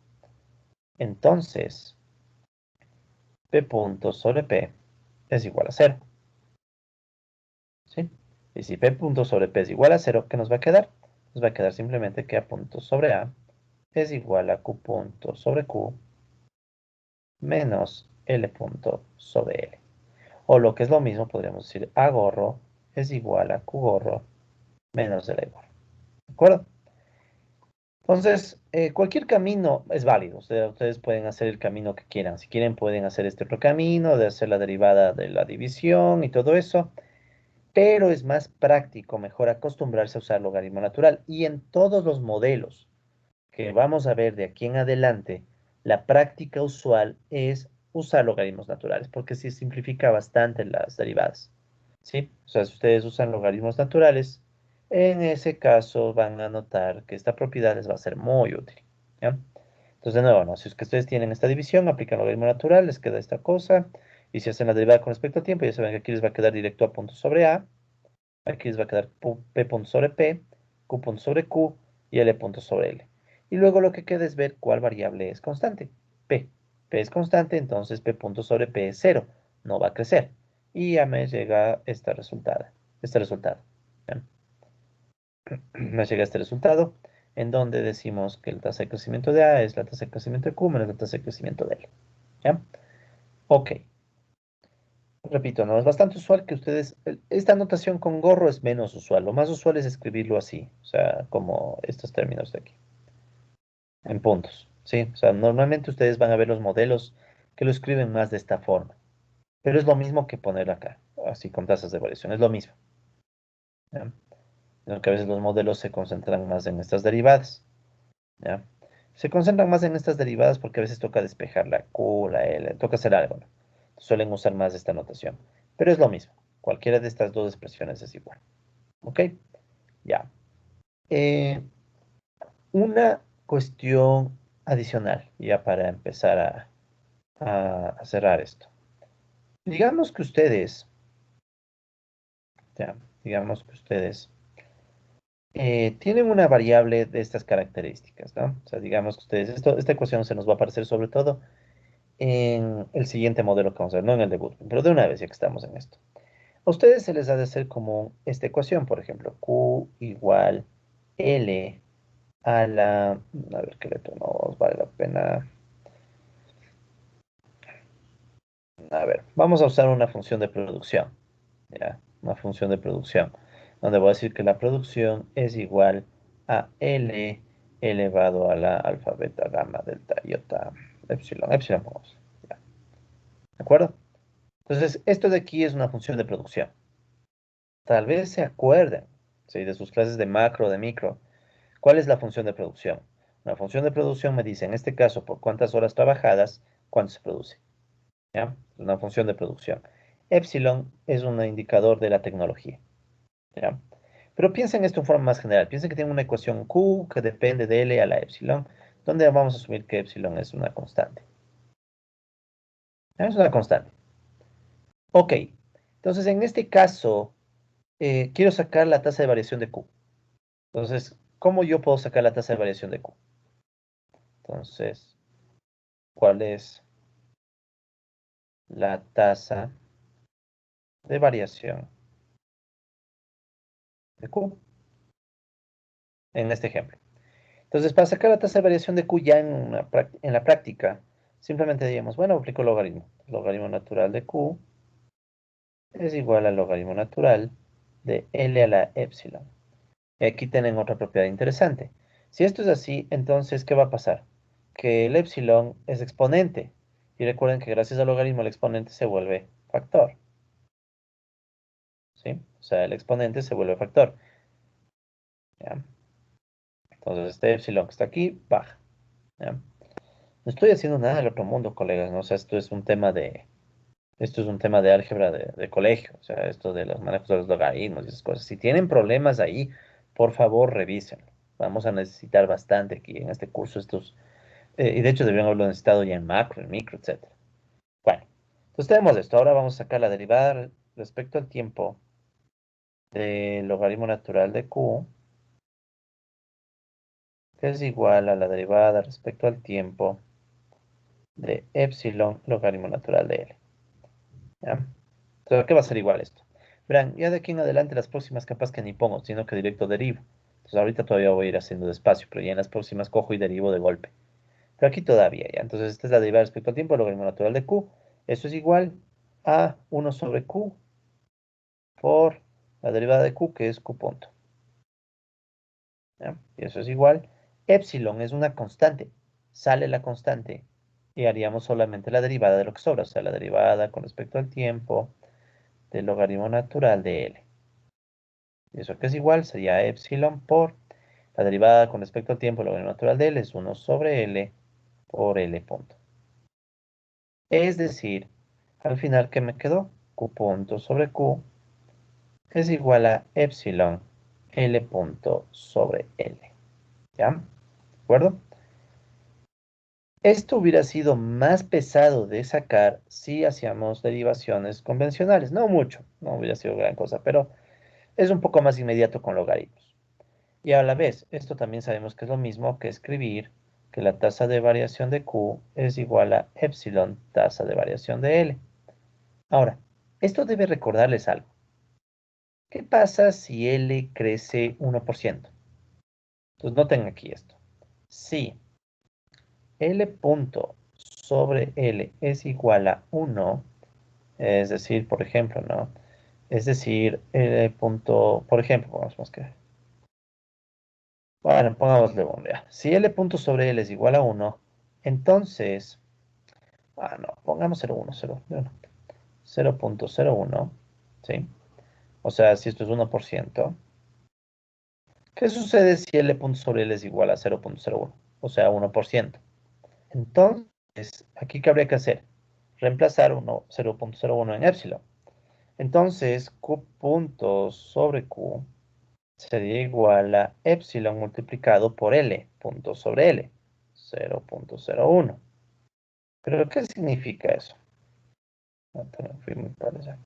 Entonces, p punto sobre p es igual a 0. ¿Sí? Y si p punto sobre p es igual a 0, ¿qué nos va a quedar? Nos va a quedar simplemente que a punto sobre a es igual a q punto sobre q menos L punto sobre L. O lo que es lo mismo, podríamos decir A gorro es igual a Q gorro menos L gorro. ¿De acuerdo? Entonces, cualquier camino es válido. O sea, ustedes pueden hacer el camino que quieran. Si quieren, pueden hacer este otro camino, de hacer la derivada de la división y todo eso. Pero es más práctico, mejor acostumbrarse a usar logaritmo natural. Y en todos los modelos que vamos a ver de aquí en adelante, la práctica usual es usar logaritmos naturales, porque sí simplifica bastante las derivadas, ¿sí? O sea, si ustedes usan logaritmos naturales, en ese caso van a notar que esta propiedad les va a ser muy útil, ¿ya? Entonces, de nuevo, ¿no? Si es que ustedes tienen esta división, aplican logaritmo natural, les queda esta cosa, y si hacen la derivada con respecto al tiempo, ya saben que aquí les va a quedar directo a punto sobre a, aquí les va a quedar p punto sobre p, q punto sobre q y l punto sobre l. Y luego lo que queda es ver cuál variable es constante. P. P es constante, entonces p punto sobre p es 0. No va a crecer. Y ya me llega este resultado. ¿Bien? Me llega este resultado en donde decimos que la tasa de crecimiento de A es la tasa de crecimiento de Q menos la tasa de crecimiento de L. ¿Ya? Ok. Repito, no es bastante usual que ustedes, esta notación con gorro es menos usual, lo más usual es escribirlo así, o sea, como estos términos de aquí, en puntos, ¿sí? O sea, normalmente ustedes van a ver los modelos que lo escriben más de esta forma, pero es lo mismo que poner acá, así con tasas de variación, es lo mismo, ¿ya? Sino que a veces los modelos se concentran más en estas derivadas, ¿ya? Se concentran más en estas derivadas porque a veces toca despejar la Q, la L, toca hacer algo, ¿no? Suelen usar más esta notación, pero es lo mismo. Cualquiera de estas dos expresiones es igual. ¿Ok? Ya. Eh, una cuestión adicional, ya para empezar a cerrar esto. Digamos que ustedes, ya, digamos que ustedes tienen una variable de estas características, ¿no? O sea, digamos que ustedes, esta ecuación se nos va a aparecer sobre todo en el siguiente modelo que vamos a ver, no en el de Bootstrap, pero de una vez ya que estamos en esto. A ustedes se les ha de hacer como esta ecuación, por ejemplo, Q igual L a la, a ver qué le tomamos, vale la pena. A ver, vamos a usar una función de producción, ¿ya? Una función de producción, donde voy a decir que la producción es igual a L elevado a la alfa, beta, gamma, delta, iota, epsilon, epsilon, vamos, ¿ya? ¿De acuerdo? Entonces, esto de aquí es una función de producción. Tal vez se acuerden, ¿sí? De sus clases de macro, de micro. ¿Cuál es la función de producción? La función de producción me dice, en este caso, por cuántas horas trabajadas, cuánto se produce. ¿Ya? Una función de producción. Epsilon es un indicador de la tecnología. ¿Ya? Pero piensen esto en forma más general. Piensen que tiene una ecuación Q que depende de L a la epsilon, donde vamos a asumir que epsilon es una constante. ¿Ya? Es una constante. Ok. Entonces, en este caso, quiero sacar la tasa de variación de Q. Entonces, ¿cómo yo puedo sacar la tasa de variación de Q? Entonces, ¿cuál es la tasa de variación de Q en este ejemplo? Entonces, para sacar la tasa de variación de Q ya en la práctica, simplemente diríamos, bueno, aplico logaritmo. El logaritmo natural de Q es igual al logaritmo natural de L a la epsilon. Y aquí tienen otra propiedad interesante. Si esto es así, entonces, ¿qué va a pasar? Que el epsilon es exponente. Y recuerden que gracias al logaritmo el exponente se vuelve factor. ¿Sí? O sea, el exponente se vuelve factor. ¿Ya? Entonces, este epsilon que está aquí, baja. ¿Ya? No estoy haciendo nada del otro mundo, colegas, ¿no? O sea, esto es un tema de álgebra de colegio, o sea, esto de los manejos de los logaritmos y esas cosas. Si tienen problemas ahí, por favor, revisen. Vamos a necesitar bastante aquí en este curso estos, y de hecho deberían haberlo necesitado ya en macro, en micro, etcétera. Bueno, entonces tenemos esto. Ahora vamos a sacar la derivada respecto al tiempo del logaritmo natural de Q que es igual a la derivada respecto al tiempo de epsilon logaritmo natural de L. ¿Ya? Entonces, ¿a qué va a ser igual esto? Verán, ya de aquí en adelante las próximas capas que ni pongo, sino que directo derivo. Entonces ahorita todavía voy a ir haciendo despacio, pero ya en las próximas cojo y derivo de golpe. Pero aquí todavía, ¿ya? Entonces esta es la derivada respecto al tiempo del logaritmo natural de Q. Eso es igual a 1 sobre Q por la derivada de Q, que es Q punto. ¿Ya? Y eso es igual. Epsilon es una constante. Sale la constante y haríamos solamente la derivada de lo que sobra, o sea, la derivada con respecto al tiempo del logaritmo natural de L. Y eso que es igual sería epsilon por la derivada con respecto al tiempo del logaritmo natural de L es 1 sobre L por L punto. Es decir, al final, ¿qué me quedó? Q punto sobre Q es igual a epsilon L punto sobre L. ¿Ya? ¿De acuerdo? Esto hubiera sido más pesado de sacar si hacíamos derivaciones convencionales. No mucho, no hubiera sido gran cosa, pero es un poco más inmediato con logaritmos. Y a la vez, esto también sabemos que es lo mismo que escribir que la tasa de variación de Q es igual a epsilon tasa de variación de L. Ahora, esto debe recordarles algo. ¿Qué pasa si L crece 1%? Entonces noten aquí esto. Si L punto sobre L es igual a 1, es decir, por ejemplo, ¿no? Es decir, L punto, por ejemplo, vamos que, bueno, pongámosle un, ya. Si L punto sobre L es igual a 1, entonces, no, pongamos 0,1, 0, 0.01, ¿sí? O sea, si esto es 1%, ¿qué sucede si L punto sobre L es igual a 0.01? O sea, 1%. Entonces, aquí ¿qué habría que hacer? Reemplazar 0.01 en epsilon. Entonces, Q punto sobre Q sería igual a epsilon multiplicado por L punto sobre L, 0.01. ¿Pero qué significa eso? Fui muy tarde ya.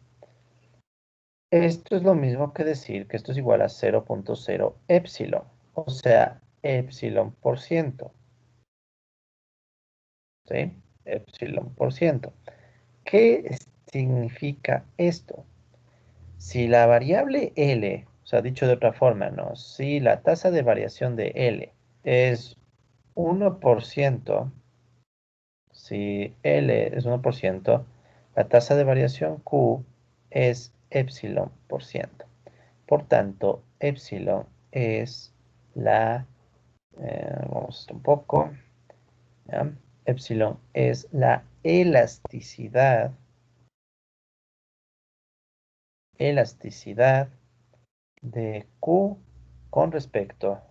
Esto es lo mismo que decir que esto es igual a 0.0 epsilon, o sea, epsilon por ciento, ¿sí? Epsilon por ciento. ¿Qué significa esto? Si la variable L, o sea, dicho de otra forma, ¿no? Si la tasa de variación de L es 1%, si L es 1%, la tasa de variación Q es epsilon por ciento. Por tanto, epsilon es la, vamos a un poco, ¿ya? Epsilon es la elasticidad de Q con respecto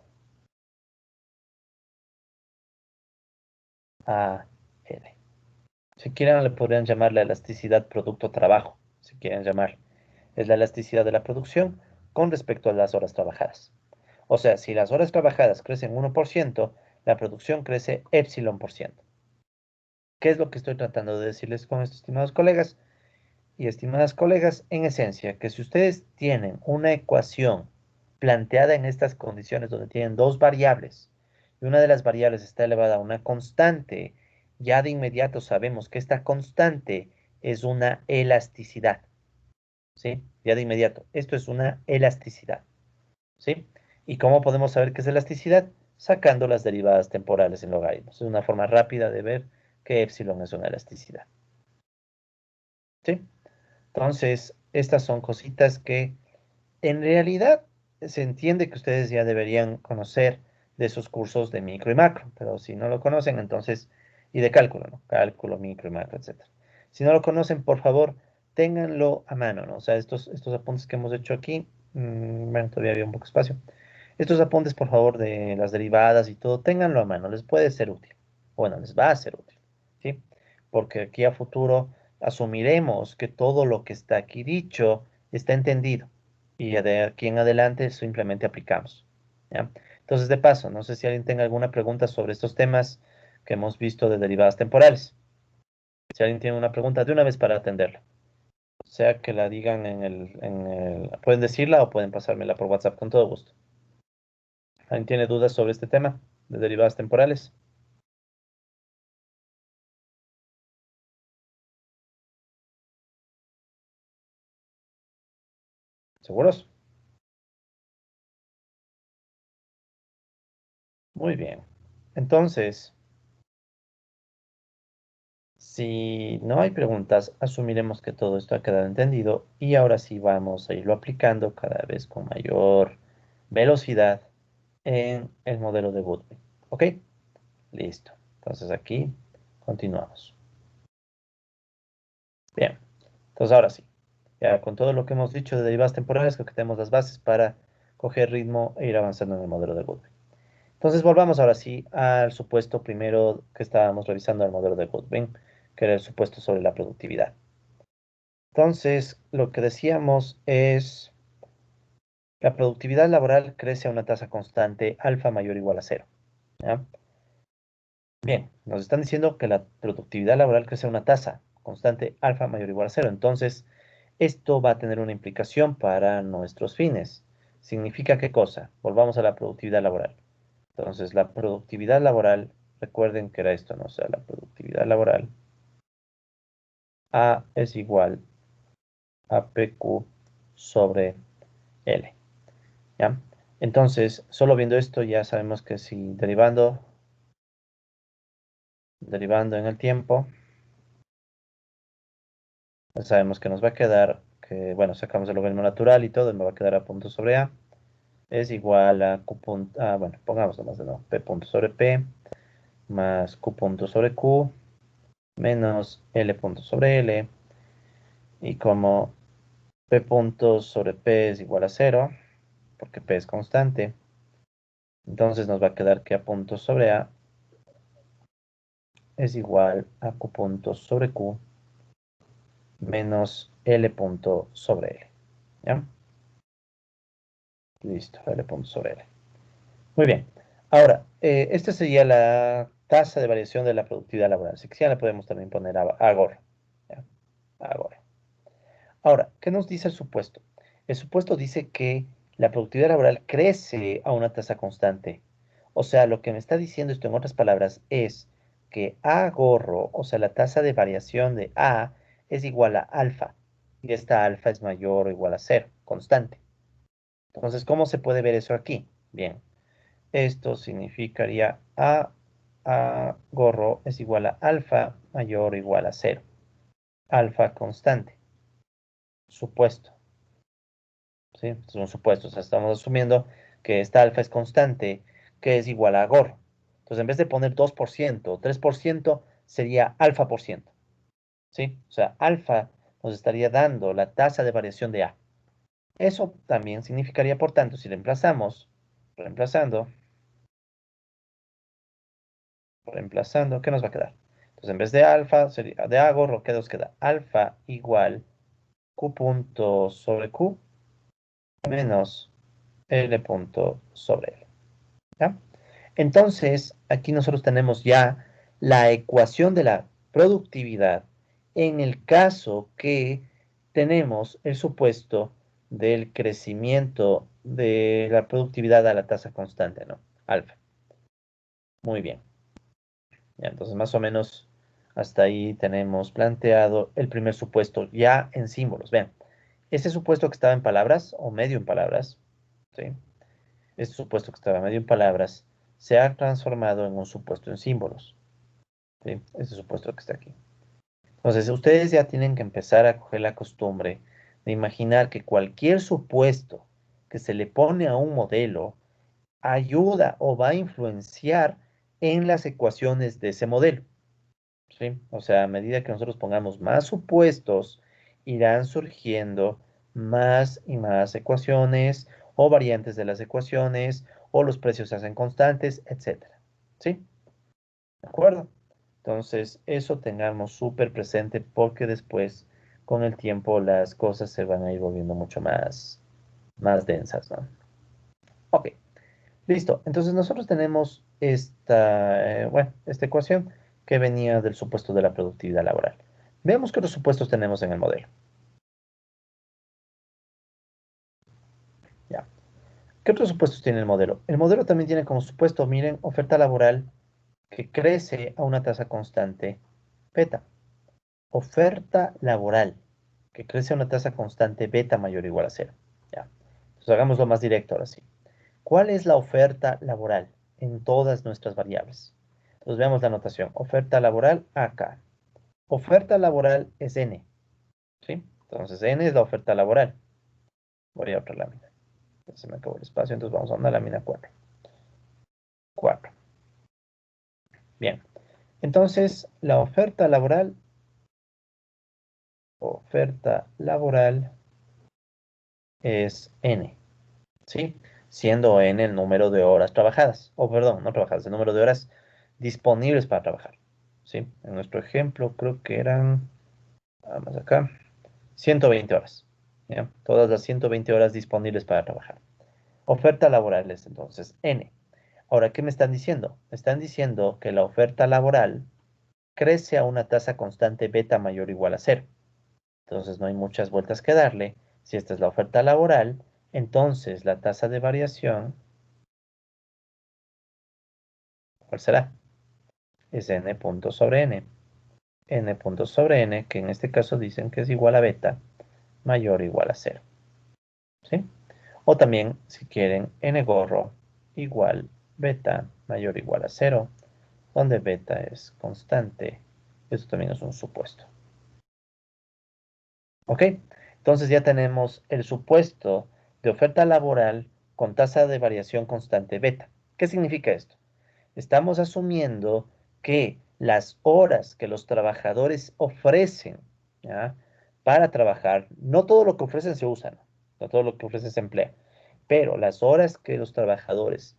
a L. Si quieren, le podrían llamar la elasticidad producto-trabajo, si quieren llamar. Es la elasticidad de la producción con respecto a las horas trabajadas. O sea, si las horas trabajadas crecen 1%, la producción crece epsilon por ciento. ¿Qué es lo que estoy tratando de decirles con esto, estimados colegas? Y estimadas colegas, en esencia, que si ustedes tienen una ecuación planteada en estas condiciones donde tienen dos variables y una de las variables está elevada a una constante, ya de inmediato sabemos que esta constante es una elasticidad, ¿sí? Ya de inmediato, esto es una elasticidad, ¿sí? ¿Y cómo podemos saber qué es elasticidad? Sacando las derivadas temporales en logaritmos. Es una forma rápida de ver que epsilon es una elasticidad, ¿sí? Entonces, estas son cositas que en realidad se entiende que ustedes ya deberían conocer de esos cursos de micro y macro, pero si no lo conocen, entonces, y de cálculo, ¿no? Cálculo, micro y macro, etcétera. Si no lo conocen, por favor, ténganlo a mano, ¿no? O sea, estos apuntes que hemos hecho aquí, bueno, todavía había un poco de espacio. Estos apuntes, por favor, de las derivadas y todo, ténganlo a mano, les puede ser útil. Bueno, les va a ser útil, ¿sí? Porque aquí a futuro asumiremos que todo lo que está aquí dicho está entendido y de aquí en adelante simplemente aplicamos, ¿ya? Entonces, de paso, no sé si alguien tenga alguna pregunta sobre estos temas que hemos visto de derivadas temporales. Si alguien tiene una pregunta, de una vez para atenderla. Sea que la digan pueden decirla o pueden pasármela por WhatsApp con todo gusto. ¿Alguien tiene dudas sobre este tema? de derivadas temporales. ¿Seguros? Muy bien. Entonces, si no hay preguntas, asumiremos que todo esto ha quedado entendido y ahora sí vamos a irlo aplicando cada vez con mayor velocidad en el modelo de Goodwin. ¿Ok? Listo. Entonces aquí continuamos. Bien. Entonces ahora sí. Ya con todo lo que hemos dicho de derivadas temporales, creo que tenemos las bases para coger ritmo e ir avanzando en el modelo de Goodwin. Entonces volvamos ahora sí al supuesto primero que estábamos revisando el modelo de Goodwin, que era el supuesto sobre la productividad. Entonces, lo que decíamos es, la productividad laboral crece a una tasa constante alfa mayor o igual a cero. ¿Ya? Bien, nos están diciendo que la productividad laboral crece a una tasa constante alfa mayor o igual a cero. Entonces, esto va a tener una implicación para nuestros fines. ¿Significa qué cosa? Volvamos a la productividad laboral. Entonces, la productividad laboral, recuerden que era esto, ¿no? O sea, la productividad laboral A es igual a PQ sobre L. ¿Ya? Entonces, solo viendo esto ya sabemos que si derivando en el tiempo, ya sabemos que nos va a quedar, que bueno, sacamos el logaritmo natural y todo, me va a quedar a punto sobre A, es igual a Q punto, bueno, pongamos nomás de nuevo, P punto sobre P, más Q punto sobre Q, menos L punto sobre L, y como P punto sobre P es igual a cero, porque P es constante, entonces nos va a quedar que A punto sobre A es igual a Q punto sobre Q menos L punto sobre L. ¿Ya? Listo, L punto sobre L. Muy bien. Ahora, esta sería la tasa de variación de la productividad laboral. Si quisiera, le podemos también poner Agor. ¿Ya? Agor. Ahora, ¿qué nos dice el supuesto? El supuesto dice que la productividad laboral crece a una tasa constante. O sea, lo que me está diciendo esto en otras palabras es que A gorro, o sea, la tasa de variación de A es igual a alfa. Y esta alfa es mayor o igual a cero, constante. Entonces, ¿cómo se puede ver eso aquí? Bien, esto significaría A gorro es igual a alfa mayor o igual a cero. Alfa constante. Supuesto. ¿Sí? Es un supuesto, o sea, estamos asumiendo que esta alfa es constante, que es igual a GOR. Entonces, en vez de poner 2% o 3%, sería alfa por ciento. ¿Sí? O sea, alfa nos estaría dando la tasa de variación de A. Eso también significaría, por tanto, si reemplazando, ¿qué nos va a quedar? Entonces, en vez de alfa, sería de A, GOR, ¿qué nos queda? Alfa igual Q punto sobre Q menos L punto sobre L. ¿Ya? Entonces, aquí nosotros tenemos ya la ecuación de la productividad en el caso que tenemos el supuesto del crecimiento de la productividad a la tasa constante, ¿no? Alfa. Muy bien. Ya, entonces, más o menos hasta ahí tenemos planteado el primer supuesto ya en símbolos. Vean, ese supuesto que estaba en palabras o medio en palabras, ¿sí? Este supuesto que estaba medio en palabras se ha transformado en un supuesto en símbolos. ¿Sí? Este supuesto que está aquí. Entonces, ustedes ya tienen que empezar a coger la costumbre de imaginar que cualquier supuesto que se le pone a un modelo ayuda o va a influenciar en las ecuaciones de ese modelo. ¿Sí? O sea, a medida que nosotros pongamos más supuestos, irán surgiendo más y más ecuaciones o variantes de las ecuaciones o los precios se hacen constantes, etcétera. ¿Sí? ¿De acuerdo? Entonces, eso tengamos súper presente porque después, con el tiempo, las cosas se van a ir volviendo mucho más densas, ¿no? Ok, listo. Entonces, nosotros tenemos esta ecuación que venía del supuesto de la productividad laboral. Veamos qué otros supuestos tenemos en el modelo. Ya. ¿Qué otros supuestos tiene el modelo? El modelo también tiene como supuesto, miren, oferta laboral que crece a una tasa constante beta. Oferta laboral que crece a una tasa constante beta mayor o igual a cero. Ya. Entonces hagámoslo más directo ahora sí. ¿Cuál es la oferta laboral en todas nuestras variables? Entonces veamos la notación. Oferta laboral acá. Oferta laboral es N, ¿sí? Entonces N es la oferta laboral. Voy a otra lámina. Ya se me acabó el espacio, entonces vamos a una lámina 4. 4. Bien. Entonces, la oferta laboral es N, ¿sí? Siendo N el número de horas trabajadas, o perdón, no trabajadas, el número de horas disponibles para trabajar, ¿sí? En nuestro ejemplo creo que eran, vamos acá, 120 horas, ¿ya? Todas las 120 horas disponibles para trabajar. Oferta laboral es entonces N. Ahora, ¿qué me están diciendo? Me están diciendo que la oferta laboral crece a una tasa constante beta mayor o igual a cero. Entonces no hay muchas vueltas que darle. Si esta es la oferta laboral, entonces la tasa de variación, ¿cuál será? Es n puntos sobre n. N puntos sobre n, que en este caso dicen que es igual a beta mayor o igual a cero. ¿Sí? O también, si quieren, n gorro igual beta mayor o igual a cero, donde beta es constante. Esto también es un supuesto. ¿Ok? Entonces ya tenemos el supuesto de oferta laboral con tasa de variación constante beta. ¿Qué significa esto? Estamos asumiendo que las horas que los trabajadores ofrecen, ¿ya?, para trabajar, no todo lo que ofrecen se usa, no todo lo que ofrecen se emplea, pero las horas que los trabajadores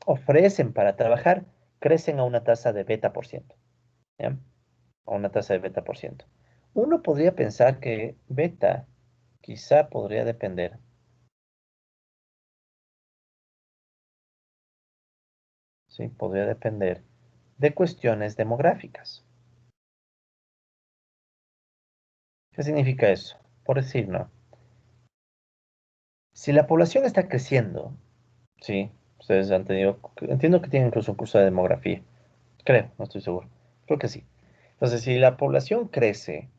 ofrecen para trabajar crecen a una tasa de beta por ciento, ¿ya? A una tasa de beta por ciento. Uno podría pensar que beta quizá podría depender, ¿sí? Podría depender de cuestiones demográficas. ¿Qué significa eso? Por decir, ¿no? Si la población está creciendo, sí, ustedes han tenido, entiendo que tienen incluso un curso de demografía, creo, no estoy seguro, creo que sí. Entonces, si la población crece,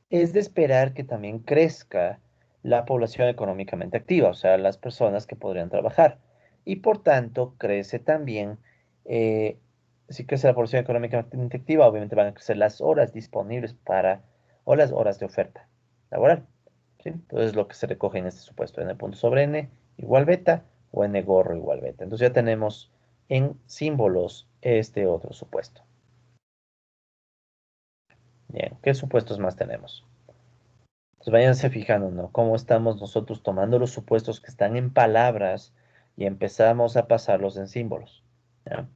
es de esperar que también crezca la población económicamente activa, o sea, las personas que podrían trabajar. Y por tanto, crece también, si crece la población económicamente activa, obviamente van a crecer las horas disponibles para, o las horas de oferta laboral. ¿Sí? Entonces, lo que se recoge en este supuesto, n punto sobre n igual beta o n gorro igual beta. Entonces, ya tenemos en símbolos este otro supuesto. Bien, ¿qué supuestos más tenemos? Pues váyanse fijando, ¿no? Cómo estamos nosotros tomando los supuestos que están en palabras y empezamos a pasarlos en símbolos, ¿ya?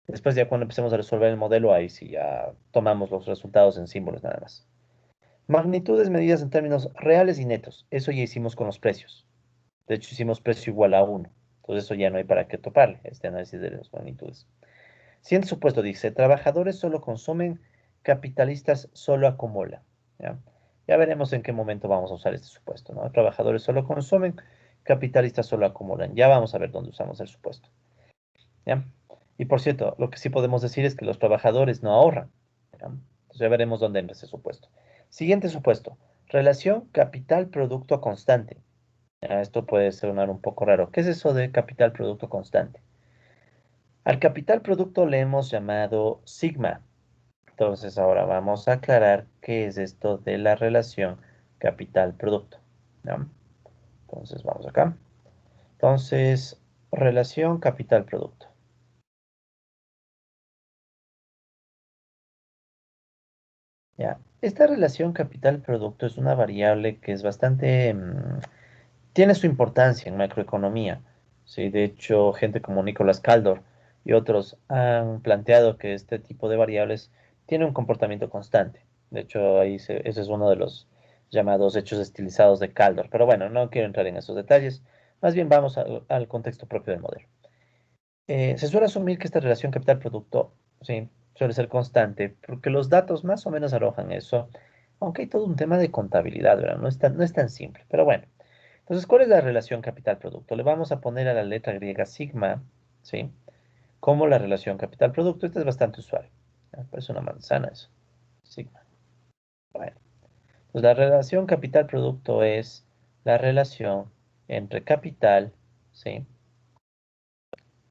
Después ya cuando empecemos a resolver el modelo, ahí sí ya tomamos los resultados en símbolos nada más. Magnitudes medidas en términos reales y netos. Eso ya hicimos con los precios. De hecho, hicimos precio igual a 1. Entonces eso ya no hay para qué toparle, este análisis de las magnitudes. Siguiente supuesto dice, trabajadores solo consumen, capitalistas solo acumulan. ¿Ya? Ya veremos en qué momento vamos a usar este supuesto, ¿no? Trabajadores solo consumen, capitalistas solo acumulan. Ya vamos a ver dónde usamos el supuesto. ¿Ya? Y por cierto, lo que sí podemos decir es que los trabajadores no ahorran. ¿Ya? Entonces ya veremos dónde entra ese supuesto. Siguiente supuesto, relación capital-producto constante. Ya, esto puede sonar un poco raro. ¿Qué es eso de capital-producto constante? Al capital producto le hemos llamado sigma. Entonces ahora vamos a aclarar qué es esto de la relación capital-producto. ¿Ya? Entonces vamos acá. Entonces, relación capital-producto. ¿Ya? Esta relación capital-producto es una variable que es bastante, tiene su importancia en macroeconomía. Sí, de hecho, gente como Nicolás Caldor y otros han planteado que este tipo de variables tiene un comportamiento constante. De hecho, ese es uno de los llamados hechos estilizados de Caldor. Pero bueno, no quiero entrar en esos detalles. Más bien vamos al contexto propio del modelo. Se suele asumir que esta relación capital-producto, sí, suele ser constante, porque los datos más o menos arrojan eso, aunque hay todo un tema de contabilidad, ¿verdad? No es tan simple, pero bueno. Entonces, ¿cuál es la relación capital-producto? Le vamos a poner a la letra griega sigma, ¿sí? Como la relación capital-producto. Esta es bastante usual. Parece una manzana eso. Sigma. Bueno, pues la relación capital-producto es la relación entre capital, ¿sí?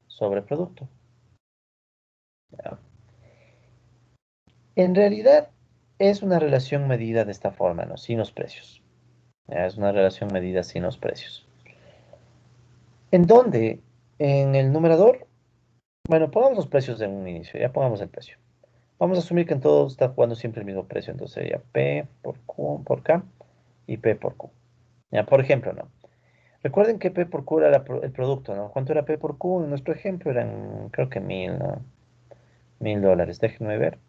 Sobre producto. ¿Ya? En realidad es una relación medida de esta forma, ¿no? Sin los precios. ¿Ya? Es una relación medida sin los precios. ¿En dónde? En el numerador. Bueno, pongamos los precios de un inicio. Ya pongamos el precio. Vamos a asumir que en todo está jugando siempre el mismo precio. Entonces sería P por Q por K y P por Q. Ya, por ejemplo, ¿no? Recuerden que P por Q era el producto, ¿no? ¿Cuánto era P por Q? En nuestro ejemplo eran, creo que 1000, ¿no? $1000. Déjenme ver.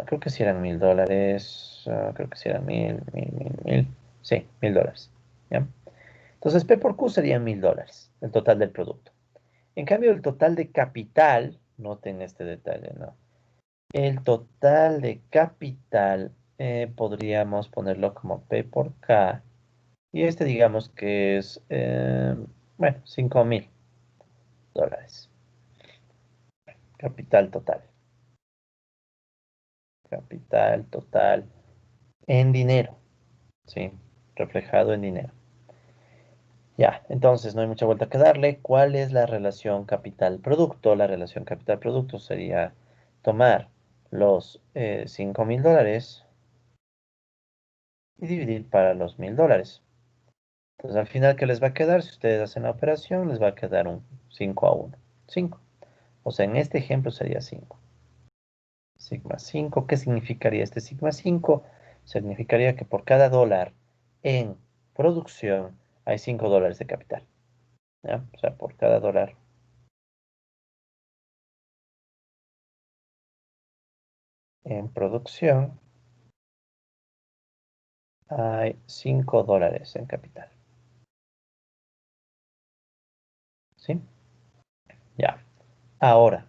Creo que sí eran $1000. Creo que sí eran mil. Sí, $1000. ¿Ya? Entonces P por Q serían $1000, el total del producto. En cambio, el total de capital, noten este detalle, ¿no? El total de capital podríamos ponerlo como P por K. Y este digamos que es, bueno, $5000. Capital total. Capital total en dinero. ¿Sí? Reflejado en dinero. Ya, entonces no hay mucha vuelta que darle. ¿Cuál es la relación capital-producto? La relación capital-producto sería tomar los $5000 y dividir para los $1000. Entonces al final, ¿qué les va a quedar? Si ustedes hacen la operación, les va a quedar un 5-1. 5. O sea, en este ejemplo sería 5. Sigma 5. ¿Qué significaría este sigma 5? Significaría que por cada dólar en producción hay $5 de capital. ¿Ya? O sea, por cada dólar en producción hay $5 en capital. ¿Sí? Ya. Ahora,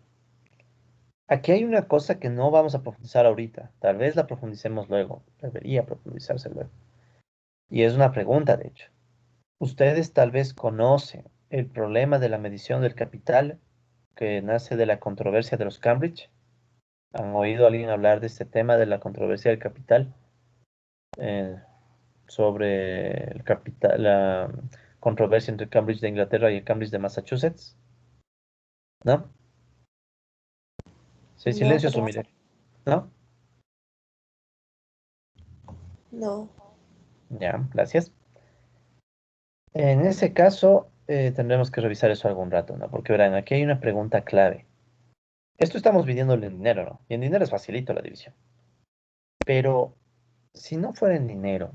aquí hay una cosa que no vamos a profundizar ahorita. Tal vez la profundicemos luego. Debería profundizarse luego. Y es una pregunta, de hecho. Ustedes tal vez conocen el problema de la medición del capital que nace de la controversia de los Cambridge. ¿Han oído a alguien hablar de este tema de la controversia del capital? Eh, sobre el capital, la controversia entre Cambridge de Inglaterra y el Cambridge de Massachusetts, ¿no? Sí, No, silencio, pero sumire, ¿no? no. Ya, gracias. En ese caso, tendremos que revisar eso algún rato, ¿no? Porque verán, aquí hay una pregunta clave. Esto estamos midiéndolo en dinero, ¿no? Y en dinero es facilito la división. Pero si no fuera en dinero,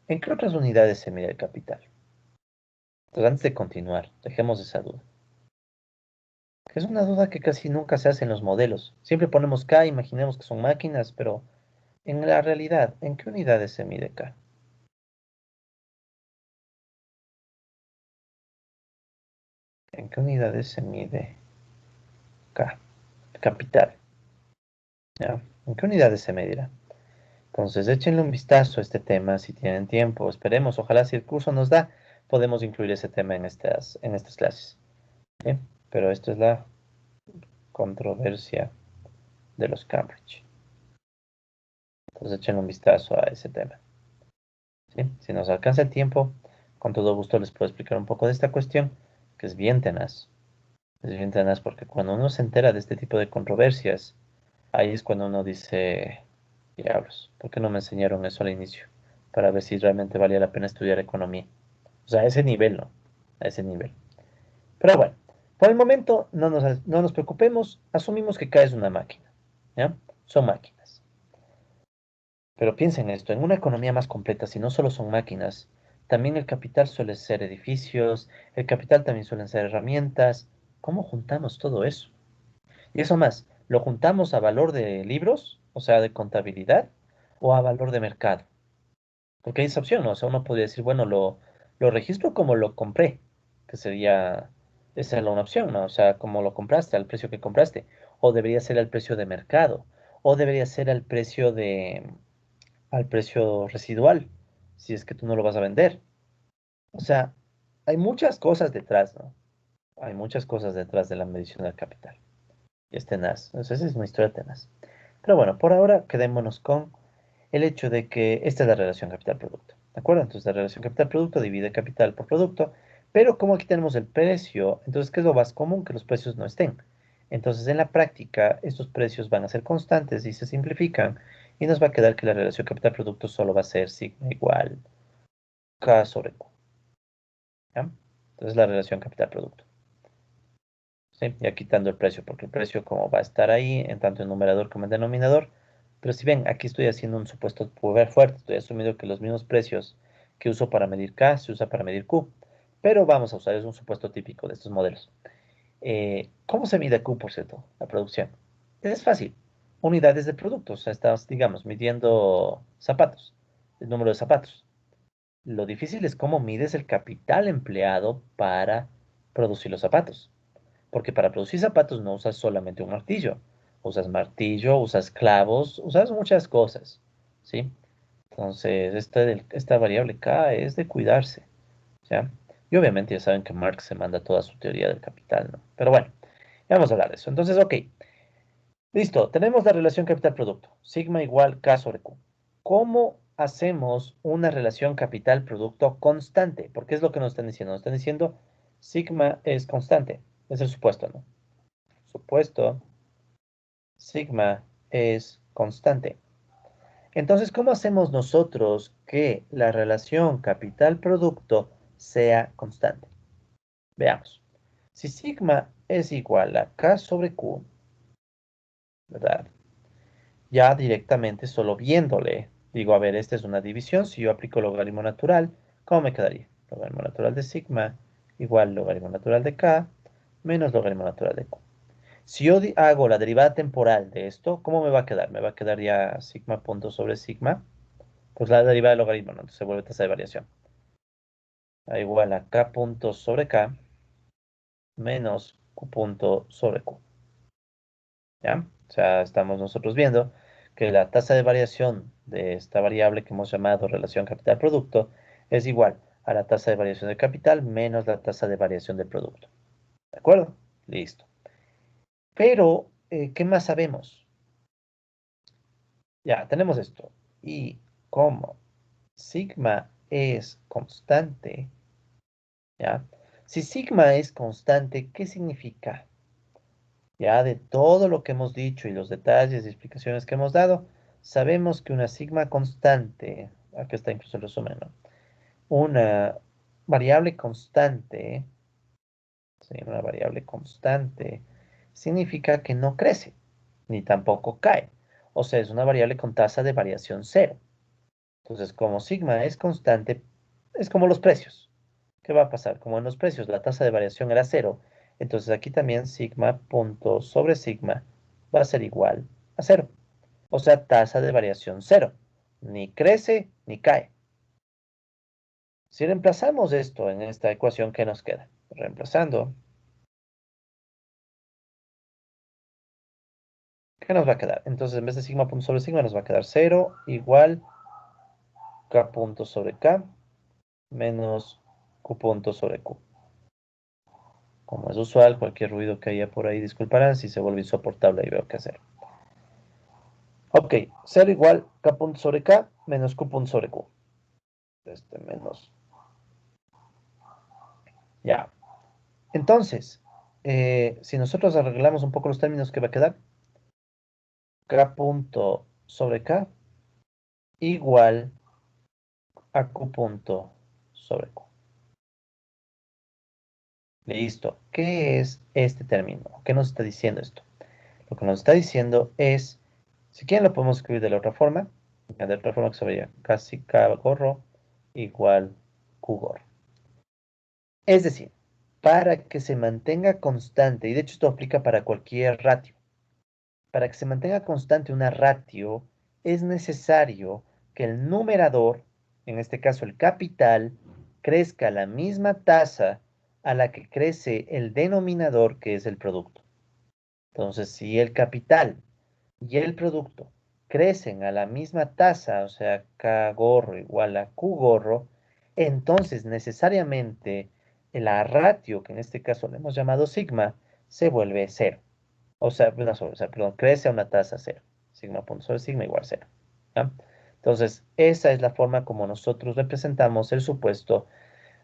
¿en qué otras unidades se mide el capital? Entonces, antes de continuar, dejemos esa duda. Que es una duda que casi nunca se hace en los modelos. Siempre ponemos K, imaginemos que son máquinas, pero en la realidad, ¿en qué unidades se mide K? ¿En qué unidades se mide K? Capital, ¿ya? ¿En qué unidades se medirá? Entonces, échenle un vistazo a este tema si tienen tiempo. Esperemos, ojalá si el curso nos da, podemos incluir ese tema en estas clases. ¿Sí? Pero esto es la controversia de los Cambridge. Entonces, echen un vistazo a ese tema. ¿Sí? Si nos alcanza el tiempo, con todo gusto les puedo explicar un poco de esta cuestión, que es bien tenaz. Es bien tenaz porque cuando uno se entera de este tipo de controversias, ahí es cuando uno dice, diablos, ¿por qué no me enseñaron eso al inicio? Para ver si realmente valía la pena estudiar economía. O sea, a ese nivel, ¿no? A ese nivel. Pero bueno, por el momento no nos preocupemos, asumimos que K es una máquina. ¿Ya? Son máquinas. Pero piensen esto, en una economía más completa, si no solo son máquinas, también el capital suele ser edificios, el capital también suelen ser herramientas. ¿Cómo juntamos todo eso? Y eso más, ¿lo juntamos a valor de libros, o sea, de contabilidad, o a valor de mercado? Porque hay esa opción, ¿no? O sea, uno podría decir, bueno, lo registro como lo compré, que sería, esa es una opción, ¿no? O sea, como lo compraste, al precio que compraste, o debería ser al precio de mercado, o debería ser al precio residual, si es que tú no lo vas a vender. O sea, hay muchas cosas detrás, ¿no? Hay muchas cosas detrás de la medición del capital. Y es tenaz. Entonces, esa es una historia tenaz. Pero bueno, por ahora quedémonos con el hecho de que esta es la relación capital-producto. ¿De acuerdo? Entonces, la relación capital-producto divide capital por producto, pero como aquí tenemos el precio, entonces, ¿qué es lo más común? Que los precios no estén. Entonces, en la práctica, estos precios van a ser constantes y se simplifican, y nos va a quedar que la relación capital-producto solo va a ser sigma igual K sobre Q. ¿Ya? Entonces, la relación capital-producto. ¿Sí? Ya quitando el precio, porque el precio como va a estar ahí, en tanto en numerador como en denominador. Pero si ven, aquí estoy haciendo un supuesto fuerte, estoy asumiendo que los mismos precios que uso para medir K se usa para medir Q. Pero vamos a usar, es un supuesto típico de estos modelos. ¿Cómo se mide Q, por cierto? La producción. Es fácil. Unidades de productos. O sea, estás, digamos, midiendo zapatos, el número de zapatos. Lo difícil es cómo mides el capital empleado para producir los zapatos. Porque para producir zapatos no usas solamente un martillo. Usas martillo, usas clavos, usas muchas cosas, ¿sí? Entonces, esta variable K es de cuidarse, ¿ya? Y obviamente ya saben que Marx se manda toda su teoría del capital, ¿no? Pero bueno, ya vamos a hablar de eso. Entonces, ok, listo. Tenemos la relación capital-producto. Sigma igual K sobre Q. ¿Cómo hacemos una relación capital-producto constante? Porque es lo que nos están diciendo. Nos están diciendo sigma es constante. Es el supuesto, ¿no? Supuesto, sigma es constante. Entonces, ¿cómo hacemos nosotros que la relación capital-producto sea constante? Veamos. Si sigma es igual a K sobre Q, ¿verdad? Ya directamente solo viéndole, digo, a ver, esta es una división. Si yo aplico logaritmo natural, ¿cómo me quedaría? Logaritmo natural de sigma igual logaritmo natural de K menos logaritmo natural de Q. Si yo hago la derivada temporal de esto, ¿cómo me va a quedar? Me va a quedar ya sigma punto sobre sigma. Pues la derivada del logaritmo, ¿no? Entonces se vuelve tasa de variación. A igual a k punto sobre k menos q punto sobre q. ¿Ya? O sea, estamos nosotros viendo que la tasa de variación de esta variable que hemos llamado relación capital-producto es igual a la tasa de variación del capital menos la tasa de variación del producto. ¿De acuerdo? Listo. Pero, ¿qué más sabemos? Ya, tenemos esto. Y como sigma es constante, ¿ya? Si sigma es constante, ¿qué significa? Ya de todo lo que hemos dicho y los detalles y explicaciones que hemos dado, sabemos que una sigma constante, aquí está incluso el resumen, ¿no? Una variable constante, ¿sí? Una variable constante significa que no crece, ni tampoco cae. O sea, es una variable con tasa de variación cero. Entonces, como sigma es constante, es como los precios. ¿Qué va a pasar? Como en los precios la tasa de variación era cero, entonces aquí también sigma punto sobre sigma va a ser igual a cero. O sea, tasa de variación cero. Ni crece ni cae. Si reemplazamos esto en esta ecuación, ¿qué nos queda? Reemplazando, ¿qué nos va a quedar? Entonces, en vez de sigma punto sobre sigma, nos va a quedar cero igual k punto sobre k menos q punto sobre q. Como es usual, cualquier ruido que haya por ahí, disculparán si se vuelve insoportable y veo qué hacer. Ok, cero igual k punto sobre k menos q punto sobre q. Este menos. Ya. Entonces, si nosotros arreglamos un poco los términos, ¿qué va a quedar? K punto sobre k igual a q punto sobre q. Listo. ¿Qué es este término? ¿Qué nos está diciendo esto? Lo que nos está diciendo es, si quieren lo podemos escribir de la otra forma. De otra forma que se vería casi k gorro igual q gorro. Es decir, para que se mantenga constante, y de hecho esto aplica para cualquier ratio, para que se mantenga constante una ratio, es necesario que el numerador, en este caso el capital, crezca a la misma tasa a la que crece el denominador, que es el producto. Entonces, si el capital y el producto crecen a la misma tasa, o sea, K gorro igual a Q gorro, entonces necesariamente la ratio, que en este caso le hemos llamado sigma, se vuelve cero. O sea, no, perdón, crece a una tasa cero. Sigma punto sobre sigma igual cero. ¿Ya? Entonces, esa es la forma como nosotros representamos el supuesto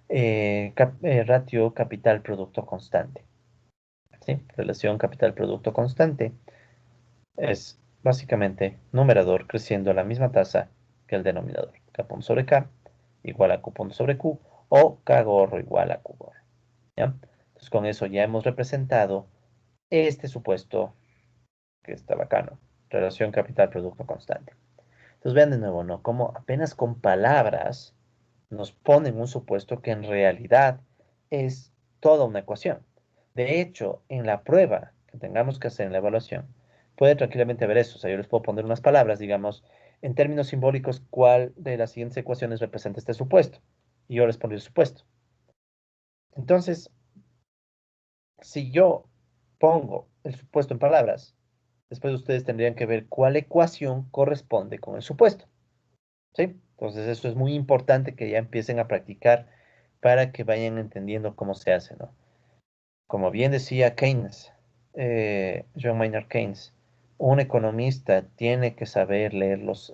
ratio capital-producto constante. ¿Sí? Relación capital-producto constante es básicamente numerador creciendo a la misma tasa que el denominador. K punto sobre K igual a Q punto sobre Q o K gorro igual a Q gorro. ¿Ya? Entonces con eso ya hemos representado este supuesto que está bacano. Relación capital-producto constante. Entonces vean de nuevo, ¿no? Como apenas con palabras nos ponen un supuesto que en realidad es toda una ecuación. De hecho, en la prueba que tengamos que hacer en la evaluación, puede tranquilamente ver eso. O sea, yo les puedo poner unas palabras, digamos, en términos simbólicos, cuál de las siguientes ecuaciones representa este supuesto. Y yo les pondré el supuesto. Entonces, si yo pongo el supuesto en palabras, después ustedes tendrían que ver cuál ecuación corresponde con el supuesto. ¿Sí? Entonces, eso es muy importante que ya empiecen a practicar para que vayan entendiendo cómo se hace, ¿no? Como bien decía Keynes, John Maynard Keynes, un economista tiene que saber leer los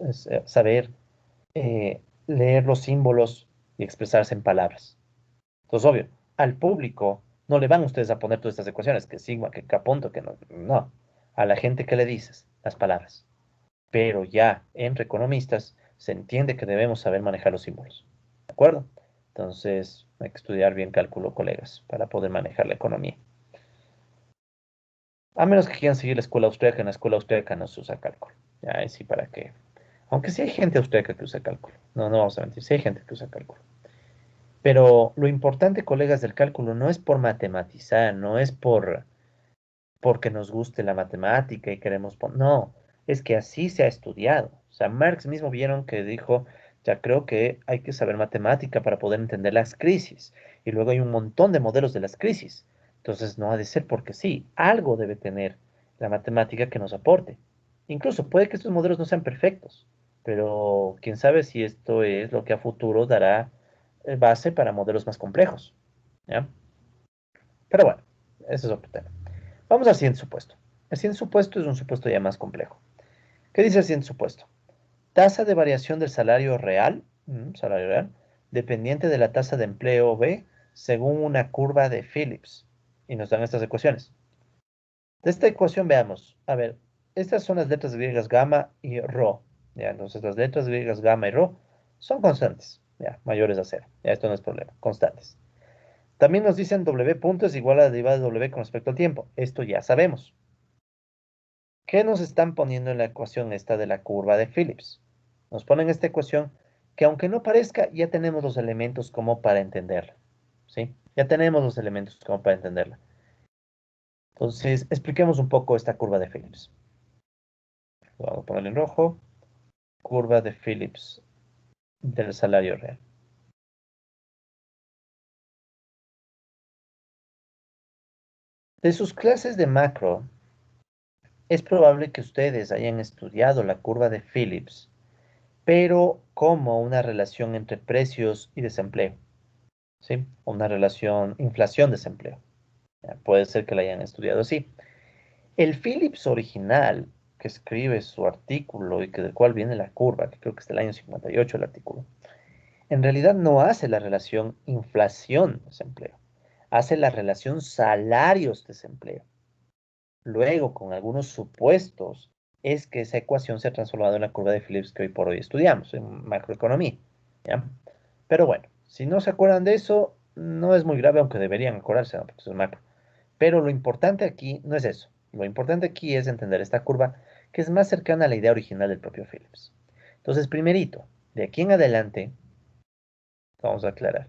símbolos y expresarse en palabras. Entonces, obvio, al público no le van ustedes a poner todas estas ecuaciones, que sigma, que k punto, que no, no. A la gente que le dices las palabras. Pero ya entre economistas se entiende que debemos saber manejar los símbolos. ¿De acuerdo? Entonces, hay que estudiar bien cálculo, colegas, para poder manejar la economía. A menos que quieran seguir la escuela austríaca, en la escuela austríaca no se usa cálculo. Ya, ahí sí, ¿para qué? Aunque sí hay gente austríaca que usa cálculo. No, no vamos a mentir, sí hay gente que usa cálculo. Pero lo importante, colegas, del cálculo no es por matematizar, no es porque nos guste la matemática y queremos poner. No, es que así se ha estudiado. O sea, Marx mismo vieron que dijo, ya creo que hay que saber matemática para poder entender las crisis. Y luego hay un montón de modelos de las crisis. Entonces no ha de ser porque sí, algo debe tener la matemática que nos aporte. Incluso puede que estos modelos no sean perfectos, pero quién sabe si esto es lo que a futuro dará base para modelos más complejos. ¿Ya? Pero bueno, ese es otro tema. Vamos al siguiente supuesto. El siguiente supuesto es un supuesto ya más complejo. ¿Qué dice el siguiente supuesto? Tasa de variación del salario real, dependiente de la tasa de empleo B, según una curva de Phillips. Y nos dan estas ecuaciones. De esta ecuación veamos, a ver, estas son las letras griegas gamma y rho. Ya, entonces las letras griegas gamma y rho son constantes, ya, mayores a cero. Ya, esto no es problema, constantes. También nos dicen W punto es igual a la derivada de W con respecto al tiempo. Esto ya sabemos. ¿Qué nos están poniendo en la ecuación esta de la curva de Phillips? Nos ponen esta ecuación que aunque no parezca, ya tenemos los elementos como para entenderla. ¿Sí? Ya tenemos los elementos como para entenderla. Entonces, expliquemos un poco esta curva de Phillips. Vamos a ponerla en rojo. Curva de Phillips del salario real. De sus clases de macro, es probable que ustedes hayan estudiado la curva de Phillips, pero como una relación entre precios y desempleo. ¿Sí? Una relación inflación-desempleo. Puede ser que la hayan estudiado así. El Phillips original, que escribe su artículo y que del cual viene la curva, que creo que es del año 58 el artículo, en realidad no hace la relación inflación-desempleo, hace la relación salarios-desempleo. Luego, con algunos supuestos, es que esa ecuación se ha transformado en la curva de Phillips que hoy por hoy estudiamos en macroeconomía. ¿Ya? Pero bueno, si no se acuerdan de eso, no es muy grave, aunque deberían acordarse, ¿no? Porque eso es macro. Pero lo importante aquí no es eso. Lo importante aquí es entender esta curva que es más cercana a la idea original del propio Phillips. Entonces, primerito, de aquí en adelante, vamos a aclarar.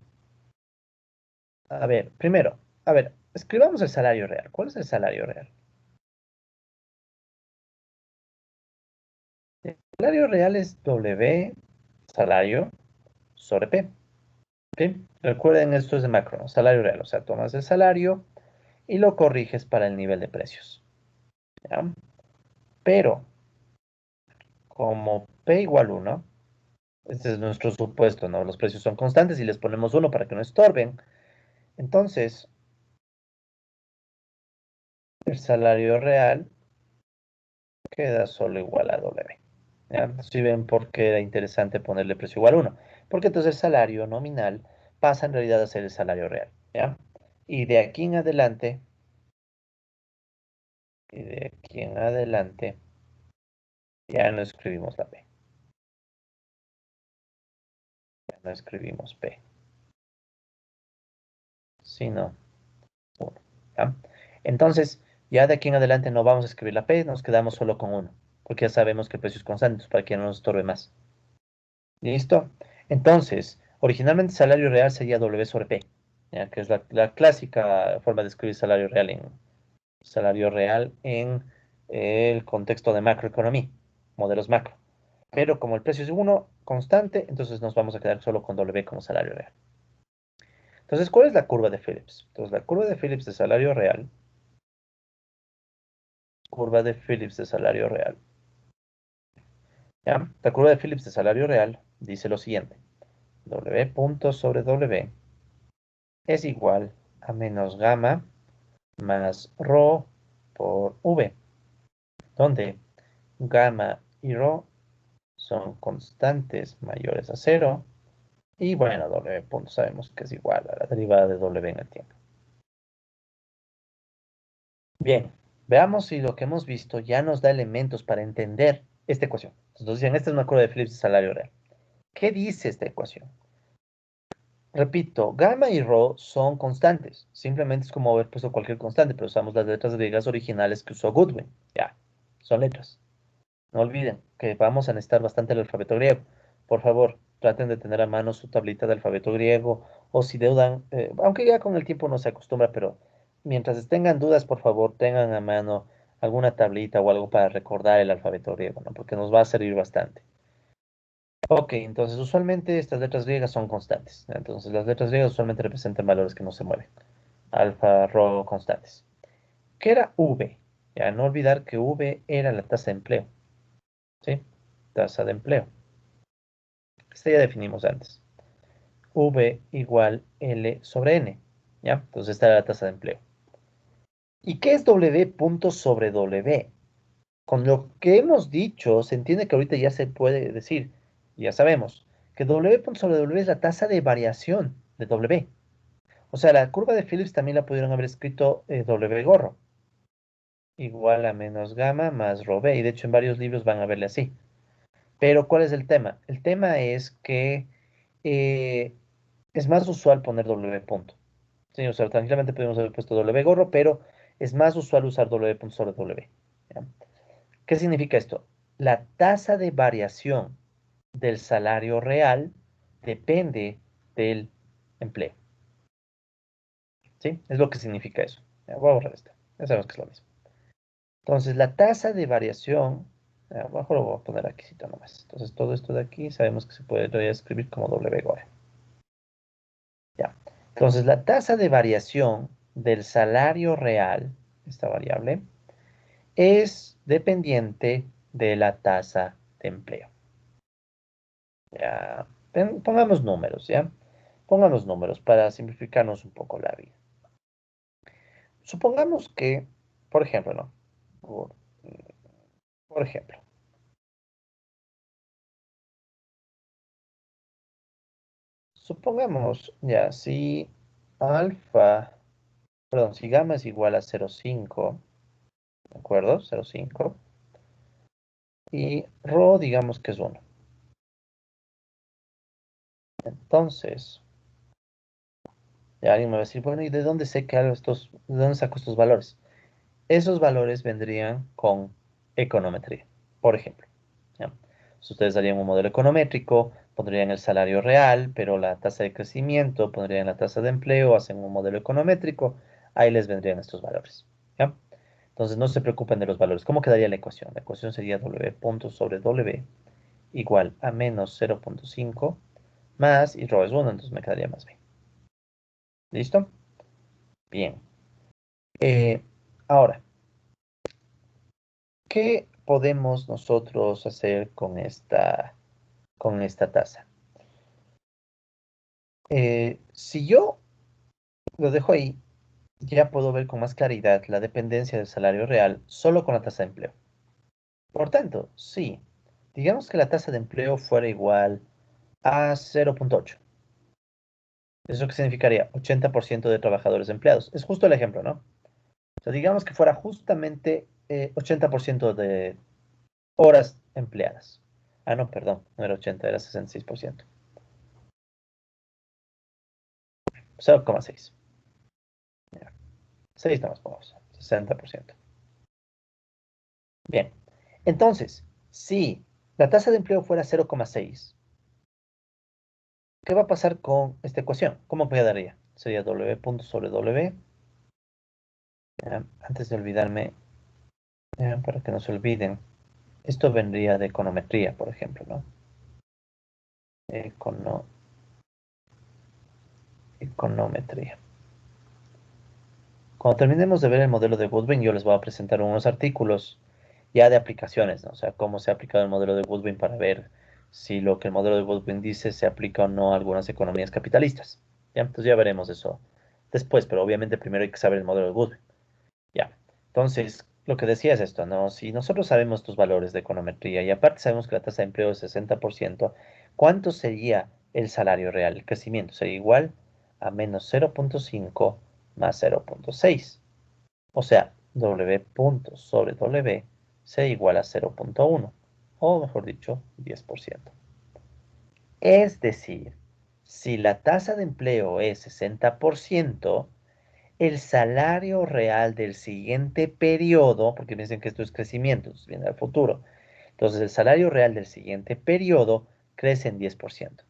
A ver, primero, a ver, escribamos el salario real. ¿Cuál es el salario real? El salario real es W salario sobre P. ¿Sí? Recuerden, esto es de macro, ¿no? Salario real. O sea, tomas el salario y lo corriges para el nivel de precios. ¿Ya? Pero como P igual 1. Este es nuestro supuesto, ¿no? Los precios son constantes y les ponemos 1 para que no estorben. Entonces, el salario real queda solo igual a W. ¿Ya? Si ven por qué era interesante ponerle precio igual a 1. Porque entonces el salario nominal pasa en realidad a ser el salario real. ¿Ya? Y de aquí en adelante, ya no escribimos la P. Ya no escribimos P, sino 1. ¿Ya? Entonces, ya de aquí en adelante no vamos a escribir la P, nos quedamos solo con 1. Porque ya sabemos que el precio es constante, para que no nos estorbe más. ¿Listo? Entonces, originalmente salario real sería W sobre P, ¿ya? Que es la clásica forma de escribir salario real en el contexto de macroeconomía, modelos macro. Pero como el precio es 1 constante, entonces nos vamos a quedar solo con W como salario real. Entonces, ¿cuál es la curva de Phillips? Entonces, la curva de Phillips de salario real, ¿ya? La curva de Phillips de salario real dice lo siguiente: W punto sobre W es igual a menos gamma más rho por V, donde gamma y rho son constantes mayores a cero, y bueno, W punto sabemos que es igual a la derivada de W en el tiempo. Bien, veamos si lo que hemos visto ya nos da elementos para entender esta ecuación. Entonces dicen, esta es una curva de Phillips de salario real. ¿Qué dice esta ecuación? Repito, gamma y rho son constantes. Simplemente es como haber puesto cualquier constante, pero usamos las letras griegas originales que usó Goodwin. Ya, son letras. No olviden que vamos a necesitar bastante el alfabeto griego. Por favor, traten de tener a mano su tablita de alfabeto griego, o si deudan, aunque ya con el tiempo no se acostumbra, pero mientras tengan dudas, por favor, tengan a mano alguna tablita o algo para recordar el alfabeto griego, ¿no? Porque nos va a servir bastante. Ok, entonces usualmente estas letras griegas son constantes. Entonces las letras griegas usualmente representan valores que no se mueven. Alfa, rho, constantes. ¿Qué era V? Ya no olvidar que V era la tasa de empleo. ¿Sí? Tasa de empleo. Este ya definimos antes. V igual L sobre N. ¿Ya? Entonces esta era la tasa de empleo. ¿Y qué es W punto sobre W? Con lo que hemos dicho, se entiende que ahorita ya se puede decir, ya sabemos, que W punto sobre W es la tasa de variación de W. O sea, la curva de Phillips también la pudieron haber escrito W gorro, igual a menos gamma más rho V. Y de hecho en varios libros van a verle así. Pero ¿cuál es el tema? El tema es que eh, es más usual poner W punto. Sí, o sea, tranquilamente podemos haber puesto W gorro, pero es más usual usar W punto sobre W. ¿Ya? ¿Qué significa esto? La tasa de variación del salario real depende del empleo. ¿Sí? Es lo que significa eso. Ya, voy a borrar esto. Ya sabemos que es lo mismo. Entonces, la tasa de variación, abajo lo voy a poner aquí nomás. Entonces, todo esto de aquí sabemos que se puede escribir como W gorro. Ya. Entonces, la tasa de variación del salario real, esta variable, es dependiente de la tasa de empleo. Ya. Pongamos números, ¿ya? Pongamos números para simplificarnos un poco la vida. Supongamos que, por ejemplo, ¿no? Por ejemplo, supongamos, ya, si alfa, perdón, si gamma es igual a 0,5, ¿de acuerdo? 0,5. Y rho, digamos que es 1. Entonces, ya alguien me va a decir, bueno, ¿y de dónde sé que de dónde saco estos valores? Esos valores vendrían con econometría, por ejemplo. ¿Ya? Si ustedes harían un modelo econométrico, pondrían el salario real, pero la tasa de crecimiento, pondrían la tasa de empleo, hacen un modelo econométrico, ahí les vendrían estos valores. ¿Ya? Entonces no se preocupen de los valores. ¿Cómo quedaría la ecuación? La ecuación sería W punto sobre W igual a menos 0,5 más, y rho es 1, entonces me quedaría más bien. ¿Listo? Bien. Ahora, ¿qué podemos nosotros hacer con esta tasa? Si yo lo dejo ahí, ya puedo ver con más claridad la dependencia del salario real solo con la tasa de empleo. Por tanto, sí, digamos que la tasa de empleo fuera igual a 0,8. ¿Eso qué significaría? 80% de trabajadores empleados. Es justo el ejemplo, ¿no? O sea, digamos que fuera justamente 80% de horas empleadas. Ah, no, perdón, no era 80, era 66%. 0,6. 6 nomás pongamos, 60%. Bien, entonces, si la tasa de empleo fuera 0,6, ¿qué va a pasar con esta ecuación? ¿Cómo quedaría? Sería W punto sobre W. Antes de olvidarme, para que no se olviden, esto vendría de econometría, por ejemplo, ¿no? Econo- econometría. Cuando terminemos de ver el modelo de Goodwin, yo les voy a presentar unos artículos ya de aplicaciones, ¿no? O sea, cómo se ha aplicado el modelo de Goodwin para ver si lo que el modelo de Goodwin dice se aplica o no a algunas economías capitalistas. ¿Ya? Entonces ya veremos eso después, pero obviamente primero hay que saber el modelo de Goodwin. Ya. Entonces, lo que decía es esto, ¿no? Si nosotros sabemos estos valores de econometría y aparte sabemos que la tasa de empleo es 60%, ¿cuánto sería el salario real? El crecimiento sería igual a menos 0,5 más 0,6. O sea, W punto sobre W sería igual a 0,1, o mejor dicho, 10%. Es decir, si la tasa de empleo es 60%, el salario real del siguiente periodo, porque me dicen que esto es crecimiento, esto viene al futuro, entonces el salario real del siguiente periodo crece en 10%.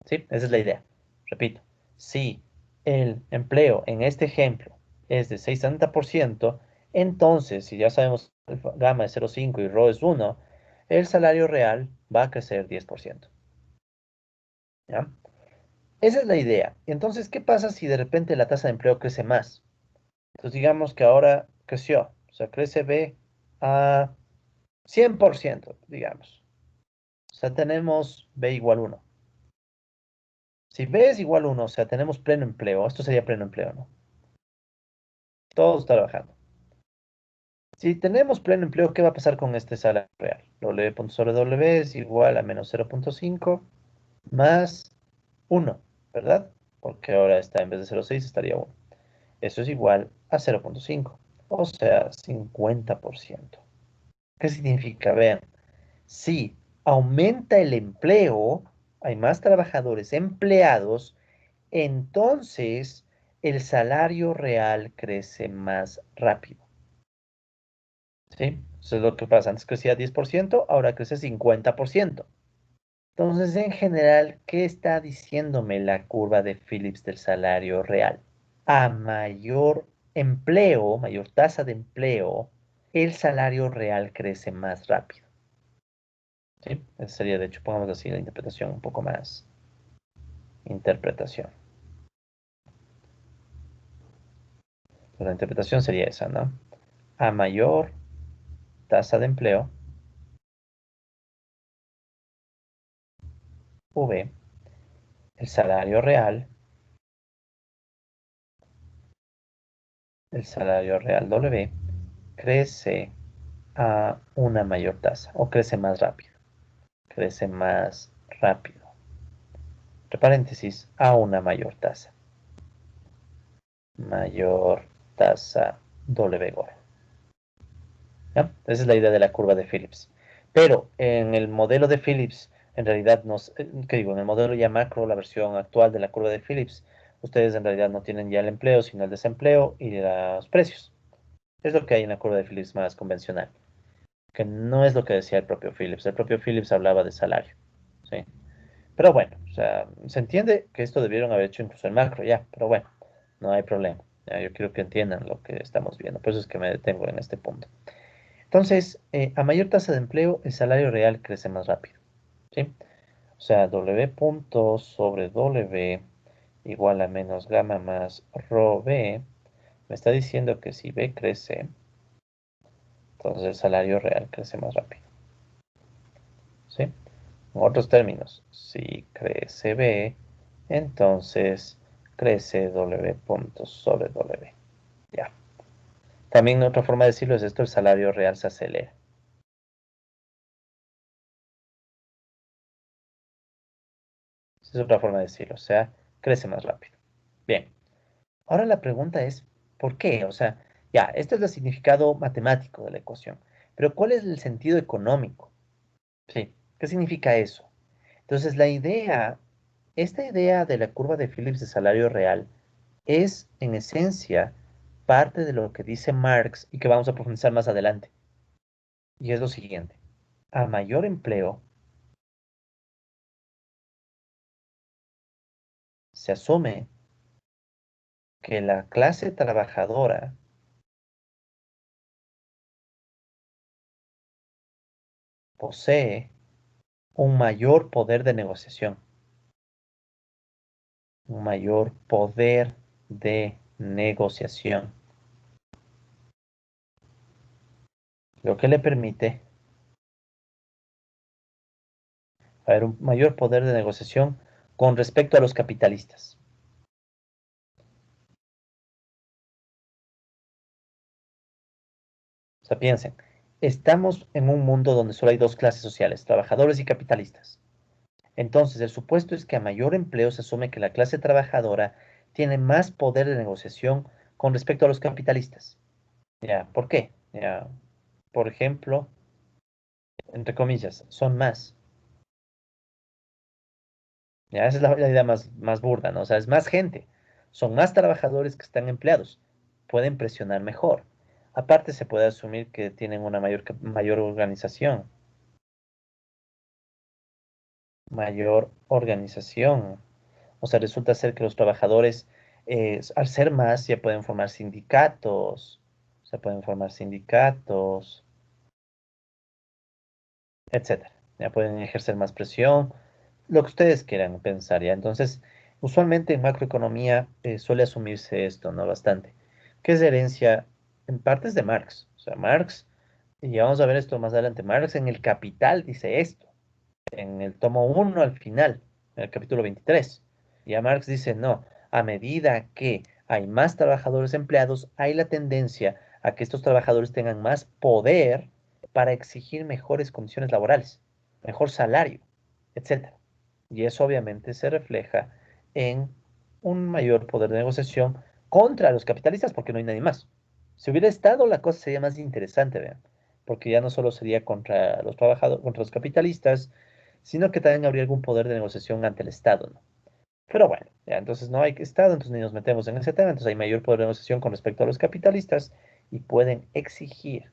¿Sí? Esa es la idea. Repito, si el empleo en este ejemplo es de 60%, entonces, si ya sabemos que gamma es 0,5 y rho es 1, el salario real va a crecer 10%. ¿Ya? Esa es la idea. Entonces, ¿qué pasa si de repente la tasa de empleo crece más? Entonces, digamos que ahora creció, o sea, crece B a 100%, digamos. O sea, tenemos B igual 1. Si B es igual a 1, o sea, tenemos pleno empleo, esto sería pleno empleo, ¿no? Todos trabajando. Si tenemos pleno empleo, ¿qué va a pasar con este salario real? W punto sobre W es igual a menos 0,5 más 1, ¿verdad? Porque ahora está en vez de 0,6 estaría 1. Eso es igual a 0,5, o sea, 50%. ¿Qué significa? Vean, si aumenta el empleo, hay más trabajadores empleados, entonces el salario real crece más rápido. ¿Sí? Eso es lo que pasa. Antes crecía 10%, ahora crece 50%. Entonces, en general, ¿qué está diciéndome la curva de Phillips del salario real? A mayor empleo, mayor tasa de empleo, el salario real crece más rápido. ¿Sí? Esa sería, de hecho, pongamos así la interpretación un poco más. Interpretación. Pues la interpretación sería esa, ¿no? A mayor tasa de empleo, V, el salario real W, crece a una mayor tasa o crece más rápido. Crece más rápido. Entre paréntesis, a una mayor tasa. Mayor tasa W gordo. ¿Ya? Esa es la idea de la curva de Phillips. Pero en el modelo de Phillips, en realidad, ¿qué digo? En el modelo ya macro, la versión actual de la curva de Phillips, ustedes en realidad no tienen ya el empleo, sino el desempleo y los precios. Es lo que hay en la curva de Phillips más convencional, que no es lo que decía el propio Phillips. El propio Phillips hablaba de salario, ¿sí? Pero bueno, o sea, se entiende que esto debieron haber hecho incluso en macro, ya, pero bueno, no hay problema. Ya, yo quiero que entiendan lo que estamos viendo, por eso es que me detengo en este punto. Entonces, a mayor tasa de empleo, el salario real crece más rápido, ¿sí? O sea, W punto sobre W igual a menos gamma más rho B, me está diciendo que si B crece, Entonces el salario real crece más rápido. ¿Sí? En otros términos, si crece B, entonces crece W puntos sobre W. Ya. También otra forma de decirlo es esto, el salario real se acelera. Esa es otra forma de decirlo, o sea, crece más rápido. Bien, ahora la pregunta es, ¿por qué? O sea, ya, este es el significado matemático de la ecuación, pero ¿cuál es el sentido económico? Sí, ¿qué significa eso? Entonces, esta idea de la curva de Phillips de salario real es, en esencia, parte de lo que dice Marx y que vamos a profundizar más adelante. Y es lo siguiente, a mayor empleo, se asume que la clase trabajadora posee un mayor poder de negociación, un mayor poder de negociación, lo que le permite haber un mayor poder de negociación con respecto a los capitalistas. O sea, piensen, estamos en un mundo donde solo hay dos clases sociales, trabajadores y capitalistas. Entonces, el supuesto es que a mayor empleo se asume que la clase trabajadora tiene más poder de negociación con respecto a los capitalistas. Ya, ¿por qué? Ya, por ejemplo, entre comillas, son más. Ya, esa es la idea más burda, ¿no? O sea, es más gente. Son más trabajadores que están empleados. Pueden presionar mejor. Aparte, se puede asumir que tienen una mayor organización. Mayor organización. O sea, resulta ser que los trabajadores, al ser más, ya pueden formar sindicatos. Se pueden formar sindicatos, etcétera. Ya pueden ejercer más presión, lo que ustedes quieran pensar, ¿ya? Entonces, usualmente en macroeconomía suele asumirse esto, ¿no? Bastante, que es herencia en partes de Marx. O sea, Marx, y vamos a ver esto más adelante, Marx en el Capital dice esto, en el tomo uno al final, en el capítulo 23. Ya Marx dice, no, a medida que hay más trabajadores empleados, hay la tendencia a que estos trabajadores tengan más poder para exigir mejores condiciones laborales, mejor salario, etcétera. Y eso obviamente se refleja en un mayor poder de negociación contra los capitalistas, porque no hay nadie más. Si hubiera estado, la cosa sería más interesante, vean, porque ya no solo sería contra los trabajadores, contra los capitalistas, sino que también habría algún poder de negociación ante el Estado, ¿no? Pero bueno, ya entonces no hay Estado, entonces ni nos metemos en ese tema, entonces hay mayor poder de negociación con respecto a los capitalistas y pueden exigir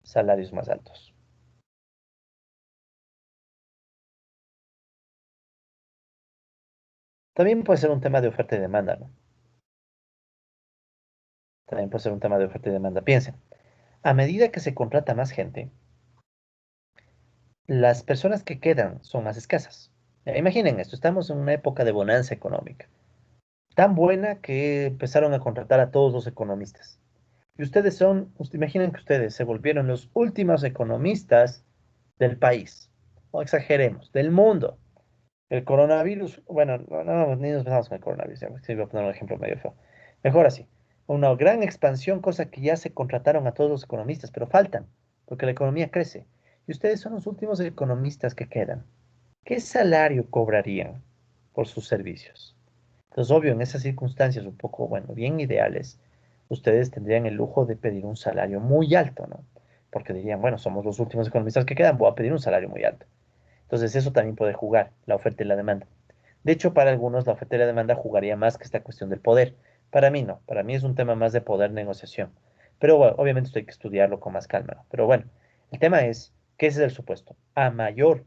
salarios más altos. También puede ser un tema de oferta y demanda, ¿no? También puede ser un tema de oferta y demanda. Piensen, a medida que se contrata más gente, las personas que quedan son más escasas. Imaginen esto, estamos en una época de bonanza económica, tan buena que empezaron a contratar a todos los economistas. Y imaginen que ustedes se volvieron los últimos economistas del país, o exageremos, del mundo. El coronavirus, bueno, no, ni nos pensamos con el coronavirus, ya, porque voy a poner un ejemplo medio feo. Mejor así, una gran expansión, cosa que ya se contrataron a todos los economistas, pero faltan, porque la economía crece. Y ustedes son los últimos economistas que quedan. ¿Qué salario cobrarían por sus servicios? Entonces, obvio, en esas circunstancias un poco, bueno, bien ideales, ustedes tendrían el lujo de pedir un salario muy alto, ¿no? Porque dirían, bueno, somos los últimos economistas que quedan, voy a pedir un salario muy alto. Entonces, eso también puede jugar, la oferta y la demanda. De hecho, para algunos la oferta y la demanda jugaría más que esta cuestión del poder. Para mí no, para mí es un tema más de poder negociación. Pero bueno, obviamente esto hay que estudiarlo con más calma, ¿no? Pero bueno, el tema es que ese es el supuesto. A mayor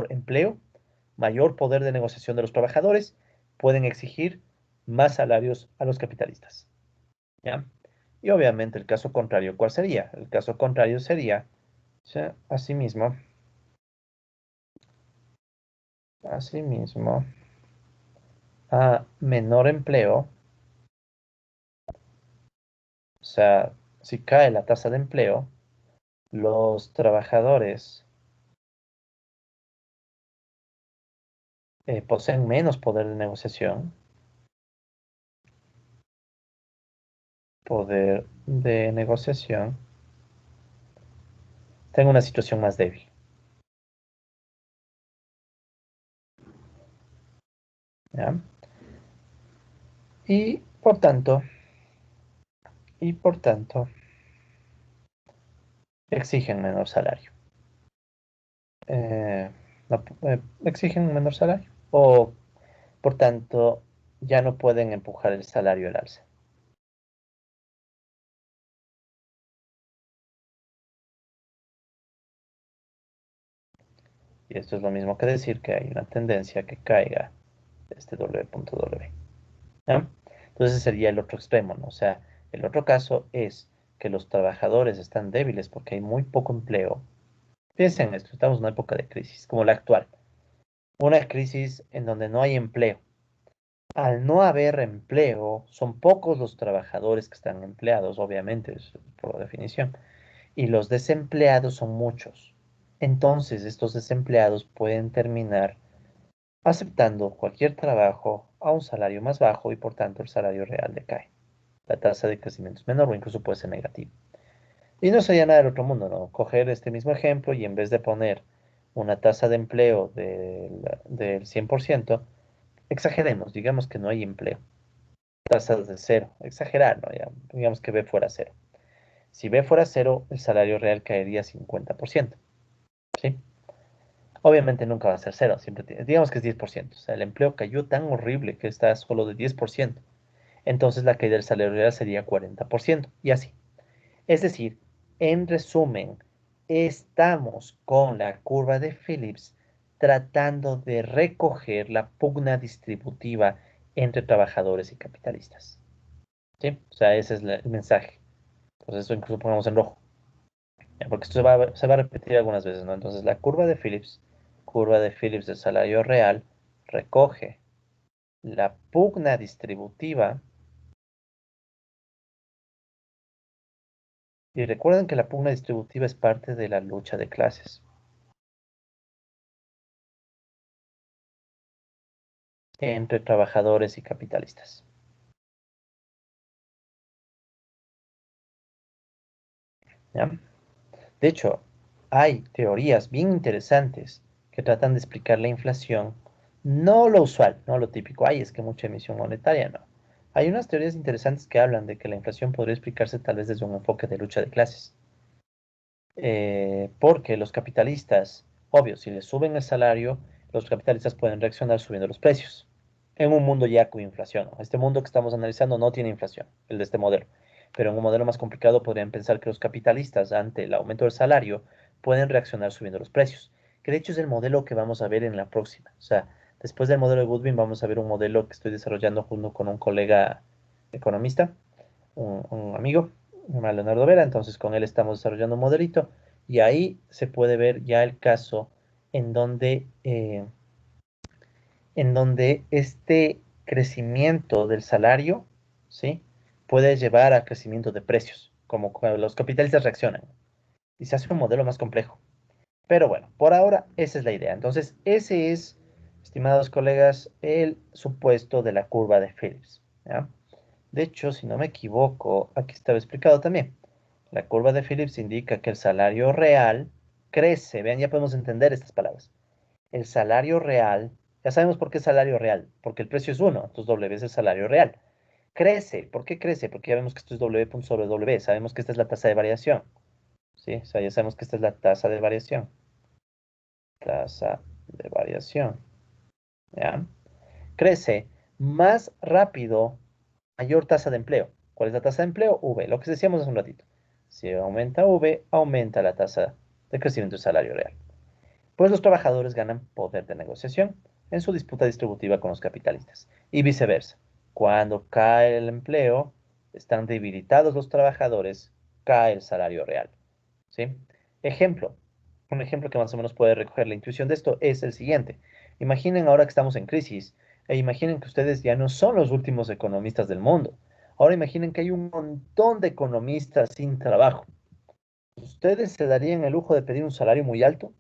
empleo, mayor poder de negociación de los trabajadores, pueden exigir más salarios a los capitalistas. ¿Ya? Y obviamente el caso contrario, ¿cuál sería? El caso contrario sería, o sea, asimismo, a menor empleo, sea, si cae la tasa de empleo, los trabajadores poseen menos poder de negociación, poder de negociación, tengo una situación más débil, ¿ya? Y por tanto, y por tanto, exigen menor salario. Eh, exigen un menor salario. O, por tanto, ya no pueden empujar el salario al alza. Y esto es lo mismo que decir que hay una tendencia a que caiga este W.W. ¿Ya? Entonces sería el otro extremo, ¿no? O sea, el otro caso es que los trabajadores están débiles porque hay muy poco empleo. Piensen en esto, estamos en una época de crisis, como la actual. Una crisis en donde no hay empleo. Al no haber empleo, son pocos los trabajadores que están empleados, obviamente, por definición, y los desempleados son muchos. Entonces, estos desempleados pueden terminar aceptando cualquier trabajo a un salario más bajo y por tanto el salario real decae. La tasa de crecimiento es menor o incluso puede ser negativa. Y no sería nada del otro mundo, ¿no? Coger este mismo ejemplo y en vez de poner una tasa de empleo del 100%, exageremos, digamos que no hay empleo. Tasas de cero, exagerar, ¿no? Ya, digamos que B fuera cero. Si B fuera cero, el salario real caería 50%, ¿sí? Obviamente nunca va a ser cero, siempre digamos que es 10%. O sea, el empleo cayó tan horrible que está solo de 10%. Entonces la caída del salario real sería 40%, y así. Es decir, en resumen, estamos con la curva de Phillips tratando de recoger la pugna distributiva entre trabajadores y capitalistas. ¿Sí? O sea, ese es el mensaje. Entonces, esto incluso pongamos en rojo, ¿ya? Porque esto se va a repetir algunas veces, ¿no? Entonces, la curva de Phillips del salario real, recoge la pugna distributiva. Y recuerden que la pugna distributiva es parte de la lucha de clases entre trabajadores y capitalistas. ¿Ya? De hecho, hay teorías bien interesantes que tratan de explicar la inflación, no lo usual, no lo típico, es que mucha emisión monetaria, no. Hay unas teorías interesantes que hablan de que la inflación podría explicarse tal vez desde un enfoque de lucha de clases. Porque los capitalistas, obvio, si les suben el salario, los capitalistas pueden reaccionar subiendo los precios. En un mundo ya con inflación, ¿no? Este mundo que estamos analizando no tiene inflación, el de este modelo. Pero en un modelo más complicado podrían pensar que los capitalistas, ante el aumento del salario, pueden reaccionar subiendo los precios. Que de hecho es el modelo que vamos a ver en la próxima. O sea, después del modelo de Goodwin vamos a ver un modelo que estoy desarrollando junto con un colega economista, un amigo, Leonardo Vera. Entonces con él estamos desarrollando un modelito y ahí se puede ver ya el caso en donde, eh, en donde este crecimiento del salario, ¿sí? Puede llevar a crecimiento de precios, como cuando los capitalistas reaccionan. Y se hace un modelo más complejo. Pero bueno, por ahora esa es la idea. Entonces, ese es, estimados colegas, el supuesto de la curva de Phillips, ¿ya? De hecho, si no me equivoco, aquí estaba explicado también. La curva de Phillips indica que el salario real crece. Vean, ya podemos entender estas palabras. El salario real, ya sabemos por qué es salario real, porque el precio es uno, entonces W es el salario real. Crece, ¿por qué crece? Porque ya vemos que esto es W punto sobre W, sabemos que esta es la tasa de variación, ¿sí? O sea, ya sabemos que esta es la tasa de variación. Tasa de variación, ¿ya? Crece más rápido, mayor tasa de empleo. ¿Cuál es la tasa de empleo? V, lo que decíamos hace un ratito. Si aumenta V, aumenta la tasa de crecimiento del salario real. Pues los trabajadores ganan poder de negociación en su disputa distributiva con los capitalistas. Y viceversa. Cuando cae el empleo, están debilitados los trabajadores, cae el salario real. ¿Sí? Ejemplo. Un ejemplo que más o menos puede recoger la intuición de esto es el siguiente. Imaginen ahora que estamos en crisis e imaginen que ustedes ya no son los últimos economistas del mundo. Ahora imaginen que hay un montón de economistas sin trabajo. ¿Ustedes se darían el lujo de pedir un salario muy alto?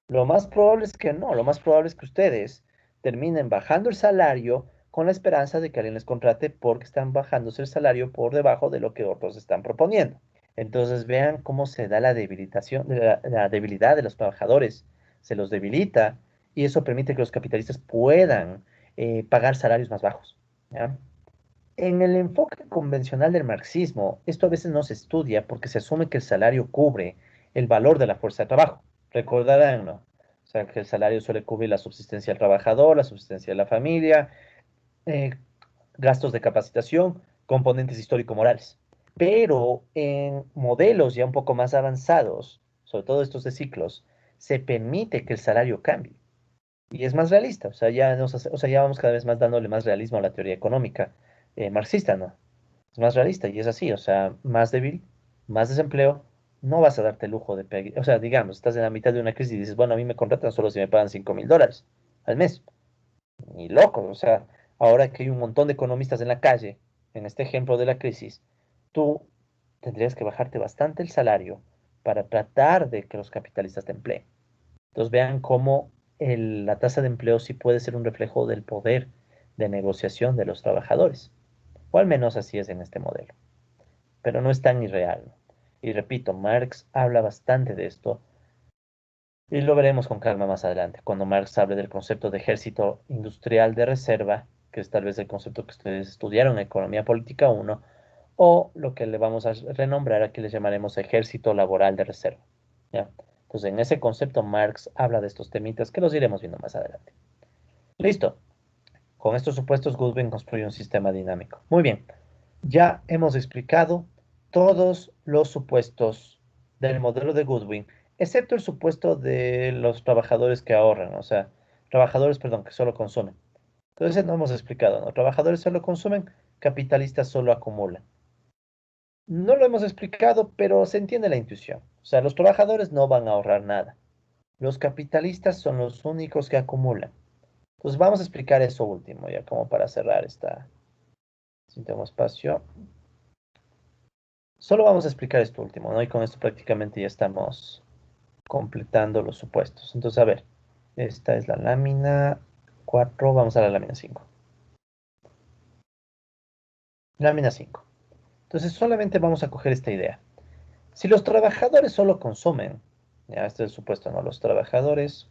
Lo más probable es que no, lo más probable es que ustedes terminen bajando el salario con la esperanza de que alguien les contrate porque están bajándose el salario por debajo de lo que otros están proponiendo. Entonces vean cómo se da la debilitación, la debilidad de los trabajadores, se los debilita y eso permite que los capitalistas puedan pagar salarios más bajos. ¿Ya? En el enfoque convencional del marxismo, esto a veces no se estudia porque se asume que el salario cubre el valor de la fuerza de trabajo. Recordarán, ¿no? O sea, que el salario suele cubrir la subsistencia del trabajador, la subsistencia de la familia, eh, gastos de capacitación, componentes histórico-morales. Pero en modelos ya un poco más avanzados, sobre todo estos de ciclos, se permite que el salario cambie y es más realista. O sea, o sea, ya vamos cada vez más dándole más realismo a la teoría económica marxista, ¿no? Es más realista y es así, o sea, más débil, más desempleo, no vas a darte el lujo de pedir, o sea, digamos, estás en la mitad de una crisis y dices, bueno, a mí me contratan solo si me pagan $5.000 al mes. Ni loco, o sea, ahora que hay un montón de economistas en la calle, en este ejemplo de la crisis, tú tendrías que bajarte bastante el salario para tratar de que los capitalistas te empleen. Entonces vean cómo la tasa de empleo sí puede ser un reflejo del poder de negociación de los trabajadores, o al menos así es en este modelo, pero no es tan irreal. Y repito, Marx habla bastante de esto y lo veremos con calma más adelante, cuando Marx hable del concepto de ejército industrial de reserva, que es tal vez el concepto que ustedes estudiaron en Economía Política 1, o lo que le vamos a renombrar aquí les llamaremos ejército laboral de reserva. ¿Ya? Entonces, en ese concepto Marx habla de estos temitas que los iremos viendo más adelante. Listo. Con estos supuestos, Goodwin construye un sistema dinámico. Muy bien. Ya hemos explicado todos los supuestos del modelo de Goodwin, excepto el supuesto de los trabajadores que ahorran, o sea, trabajadores, perdón, que solo consumen. Entonces no hemos explicado, ¿no? Trabajadores solo consumen, capitalistas solo acumulan. No lo hemos explicado, pero se entiende la intuición. O sea, los trabajadores no van a ahorrar nada. Los capitalistas son los únicos que acumulan. Entonces vamos a explicar eso último, ya como para cerrar esta, si tengo espacio. Solo vamos a explicar esto último, ¿no? Y con esto prácticamente ya estamos completando los supuestos. Entonces, a ver, esta es la lámina 4, vamos a la lámina 5. Lámina 5. Entonces, solamente vamos a coger esta idea. Si los trabajadores solo consumen, ya este es el supuesto, ¿no? Los trabajadores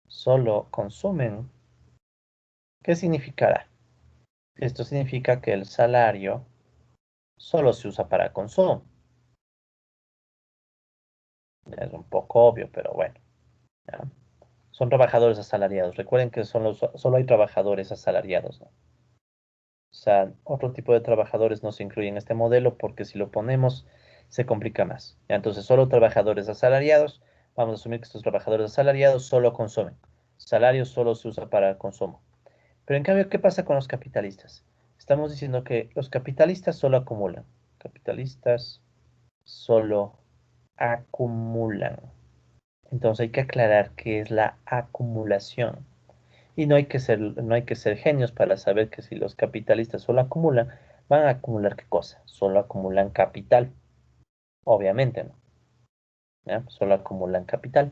solo consumen, ¿qué significará? Esto significa que el salario solo se usa para consumo. Es un poco obvio, pero bueno. ¿Ya? Son trabajadores asalariados. Recuerden que solo hay trabajadores asalariados, ¿no? O sea, otro tipo de trabajadores no se incluye en este modelo porque si lo ponemos se complica más. ¿Ya? Entonces, solo trabajadores asalariados. Vamos a asumir que estos trabajadores asalariados solo consumen. Salario solo se usa para el consumo. Pero en cambio, ¿qué pasa con los capitalistas? Estamos diciendo que los capitalistas solo acumulan. Capitalistas solo acumulan. Entonces hay que aclarar qué es la acumulación. Y no hay que ser genios para saber que si los capitalistas solo acumulan, van a acumular qué cosa. Solo acumulan capital. Obviamente, ¿no? ¿Ya? Solo acumulan capital.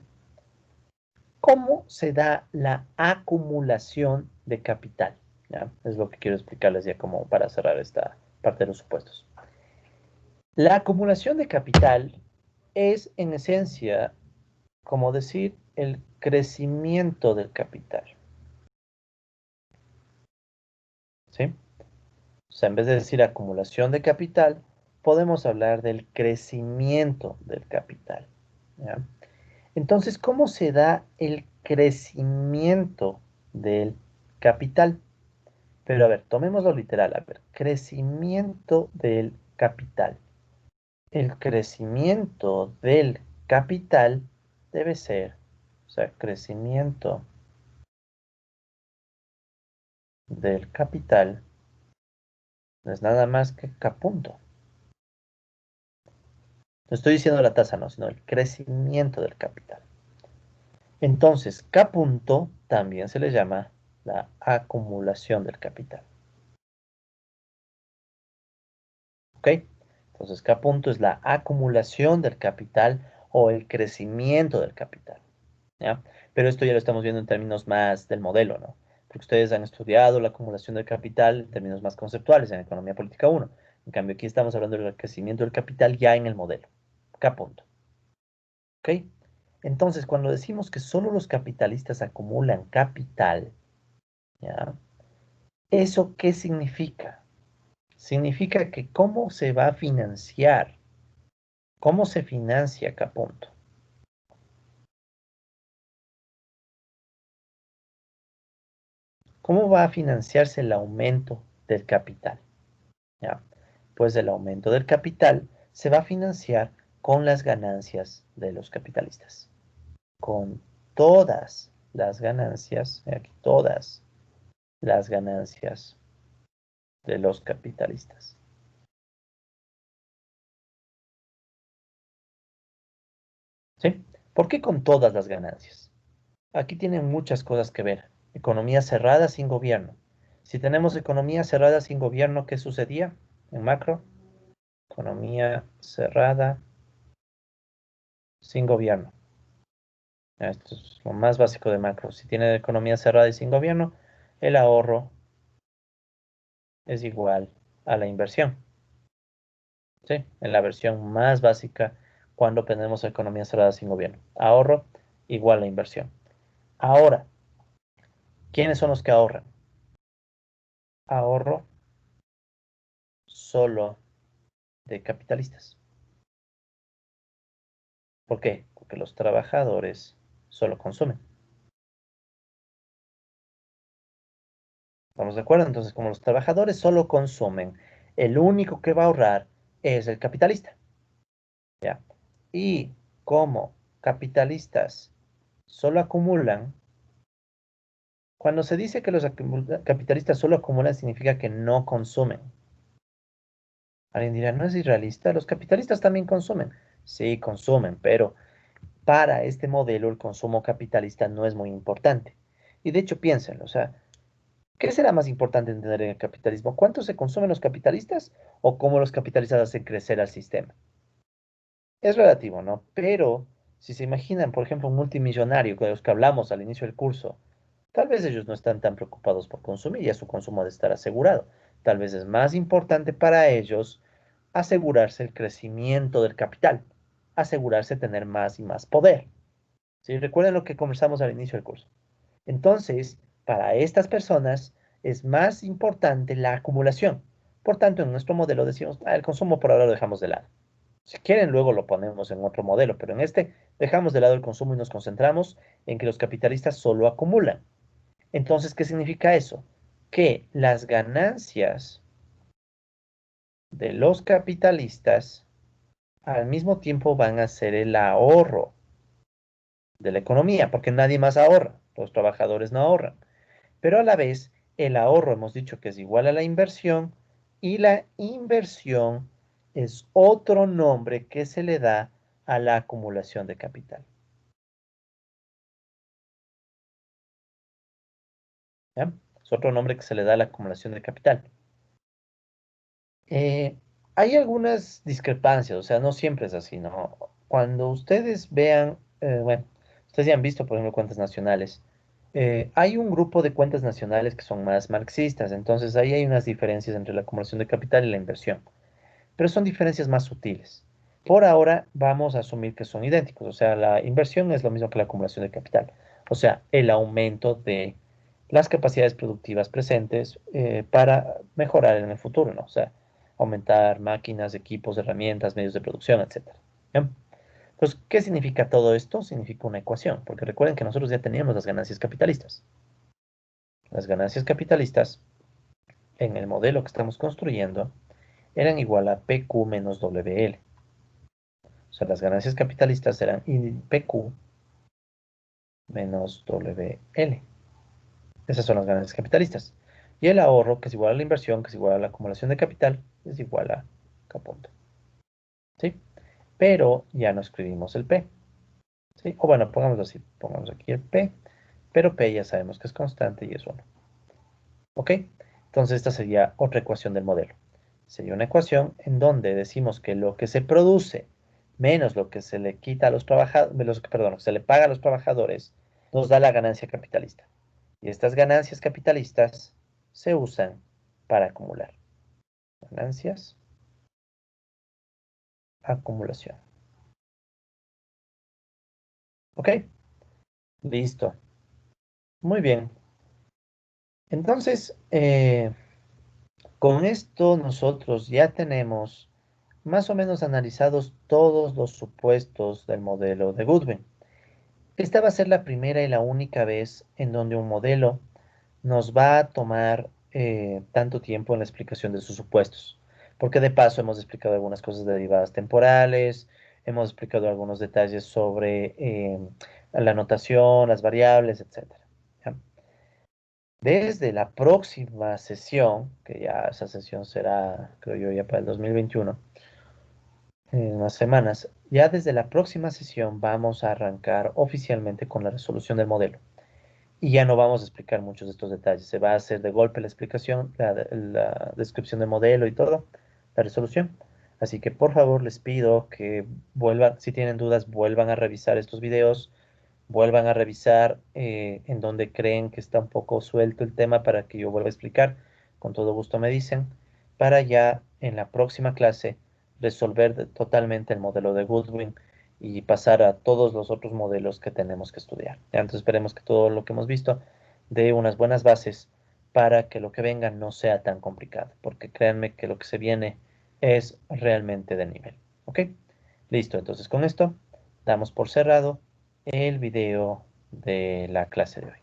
¿Cómo se da la acumulación de capital? ¿Ya? Es lo que quiero explicarles ya como para cerrar esta parte de los supuestos. La acumulación de capital es en esencia, como decir, el crecimiento del capital. ¿Sí? O sea, en vez de decir acumulación de capital, podemos hablar del crecimiento del capital. ¿Ya? Entonces, ¿cómo se da el crecimiento del capital? Pero a ver, tomémoslo literal. A ver, crecimiento del capital. El crecimiento del capital debe ser, o sea, crecimiento del capital no es nada más que K punto. No estoy diciendo la tasa, no, sino el crecimiento del capital. Entonces, K punto también se le llama la acumulación del capital. ¿Ok? Entonces, K punto es la acumulación del capital o el crecimiento del capital. ¿Ya? Pero esto ya lo estamos viendo en términos más del modelo, ¿no? Porque ustedes han estudiado la acumulación del capital en términos más conceptuales en Economía Política 1. En cambio, aquí estamos hablando del crecimiento del capital ya en el modelo. K punto. ¿Ok? Entonces, cuando decimos que solo los capitalistas acumulan capital, ¿ya? ¿Eso qué significa? Significa que cómo se va a financiar, cómo se financia K punto. ¿Cómo va a financiarse el aumento del capital? ¿Ya? Pues el aumento del capital se va a financiar con las ganancias de los capitalistas. Con todas las ganancias, aquí todas las ganancias de los capitalistas. ¿Sí? ¿Por qué con todas las ganancias? Aquí tienen muchas cosas que ver. Economía cerrada sin gobierno. Si tenemos economía cerrada sin gobierno, ¿qué sucedía en macro? Economía cerrada sin gobierno. Esto es lo más básico de macro. Si tiene economía cerrada y sin gobierno, el ahorro es igual a la inversión. ¿Sí? En la versión más básica, cuando tenemos economía cerrada sin gobierno. Ahorro igual a inversión. Ahora, ¿quiénes son los que ahorran? Ahorro solo de capitalistas. ¿Por qué? Porque los trabajadores solo consumen. ¿Estamos de acuerdo? Entonces, como los trabajadores solo consumen, el único que va a ahorrar es el capitalista. ¿Ya? Y como capitalistas solo acumulan, cuando se dice que los capitalistas solo acumulan, significa que no consumen. Alguien dirá, ¿no es irrealista? Los capitalistas también consumen. Sí, consumen, pero para este modelo el consumo capitalista no es muy importante. Y de hecho, piénsenlo, o sea, ¿qué será más importante entender en el capitalismo? ¿Cuánto se consumen los capitalistas o cómo los capitalistas hacen crecer al sistema? Es relativo, ¿no? Pero si se imaginan, por ejemplo, un multimillonario con los que hablamos al inicio del curso, tal vez ellos no están tan preocupados por consumir, ya su consumo ha de estar asegurado. Tal vez es más importante para ellos asegurarse el crecimiento del capital, asegurarse tener más y más poder. ¿Sí? Recuerden lo que conversamos al inicio del curso. Entonces, para estas personas es más importante la acumulación. Por tanto, en nuestro modelo decimos, el consumo por ahora lo dejamos de lado. Si quieren, luego lo ponemos en otro modelo, pero en este dejamos de lado el consumo y nos concentramos en que los capitalistas solo acumulan. Entonces, ¿qué significa eso? Que las ganancias de los capitalistas al mismo tiempo van a ser el ahorro de la economía, porque nadie más ahorra, los trabajadores no ahorran. Pero a la vez, el ahorro hemos dicho que es igual a la inversión y la inversión es otro nombre que se le da a la acumulación de capital. ¿Ya? Es otro nombre que se le da a la acumulación de capital. Eh, Hay algunas discrepancias, o sea, no siempre es así, ¿no? Cuando ustedes vean, bueno, ustedes ya han visto, por ejemplo, cuentas nacionales. Hay un grupo de cuentas nacionales que son más marxistas, entonces ahí hay unas diferencias entre la acumulación de capital y la inversión, pero son diferencias más sutiles. Por ahora vamos a asumir que son idénticos, o sea, la inversión es lo mismo que la acumulación de capital, o sea, el aumento de las capacidades productivas presentes para mejorar en el futuro, ¿no? O sea, aumentar máquinas, equipos, herramientas, medios de producción, etcétera. ¿Bien? Entonces, ¿qué significa todo esto? Significa una ecuación, porque recuerden que nosotros ya teníamos las ganancias capitalistas. Las ganancias capitalistas en el modelo que estamos construyendo eran igual a PQ menos WL. O sea, las ganancias capitalistas eran PQ menos WL. Esas son las ganancias capitalistas. Y el ahorro, que es igual a la inversión, que es igual a la acumulación de capital, es igual a K punto. ¿Sí? Pero ya no escribimos el P. ¿Sí? O bueno, pongámoslo así. Pongamos aquí el P. Pero P ya sabemos que es constante y es 1. ¿Ok? Entonces esta sería otra ecuación del modelo. Sería una ecuación en donde decimos que lo que se produce menos lo que se le quita a los trabajadores, perdón, lo que se le paga a los trabajadores, nos da la ganancia capitalista. Y estas ganancias capitalistas se usan para acumular. Ganancias, acumulación. ¿Ok? Listo. Muy bien. Entonces, con esto nosotros ya tenemos más o menos analizados todos los supuestos del modelo de Goodwin. Esta va a ser la primera y la única vez en donde un modelo nos va a tomar tanto tiempo en la explicación de sus supuestos, porque de paso hemos explicado algunas cosas de derivadas temporales, hemos explicado algunos detalles sobre la notación, las variables, etcétera. ¿Ya? Desde la próxima sesión, que ya esa sesión será, creo yo, ya para el 2021, en unas semanas, ya desde la próxima sesión vamos a arrancar oficialmente con la resolución del modelo. Y ya no vamos a explicar muchos de estos detalles. Se va a hacer de golpe la explicación, la descripción del modelo y todo, la resolución. Así que por favor les pido que vuelvan, si tienen dudas, vuelvan a revisar estos videos, vuelvan a revisar en donde creen que está un poco suelto el tema para que yo vuelva a explicar. Con todo gusto me dicen, para ya en la próxima clase resolver totalmente el modelo de Goodwin y pasar a todos los otros modelos que tenemos que estudiar. Ya, entonces esperemos que todo lo que hemos visto dé unas buenas bases para que lo que venga no sea tan complicado, porque créanme que lo que se viene es realmente de nivel. ¿Ok? Listo, entonces con esto damos por cerrado el video de la clase de hoy.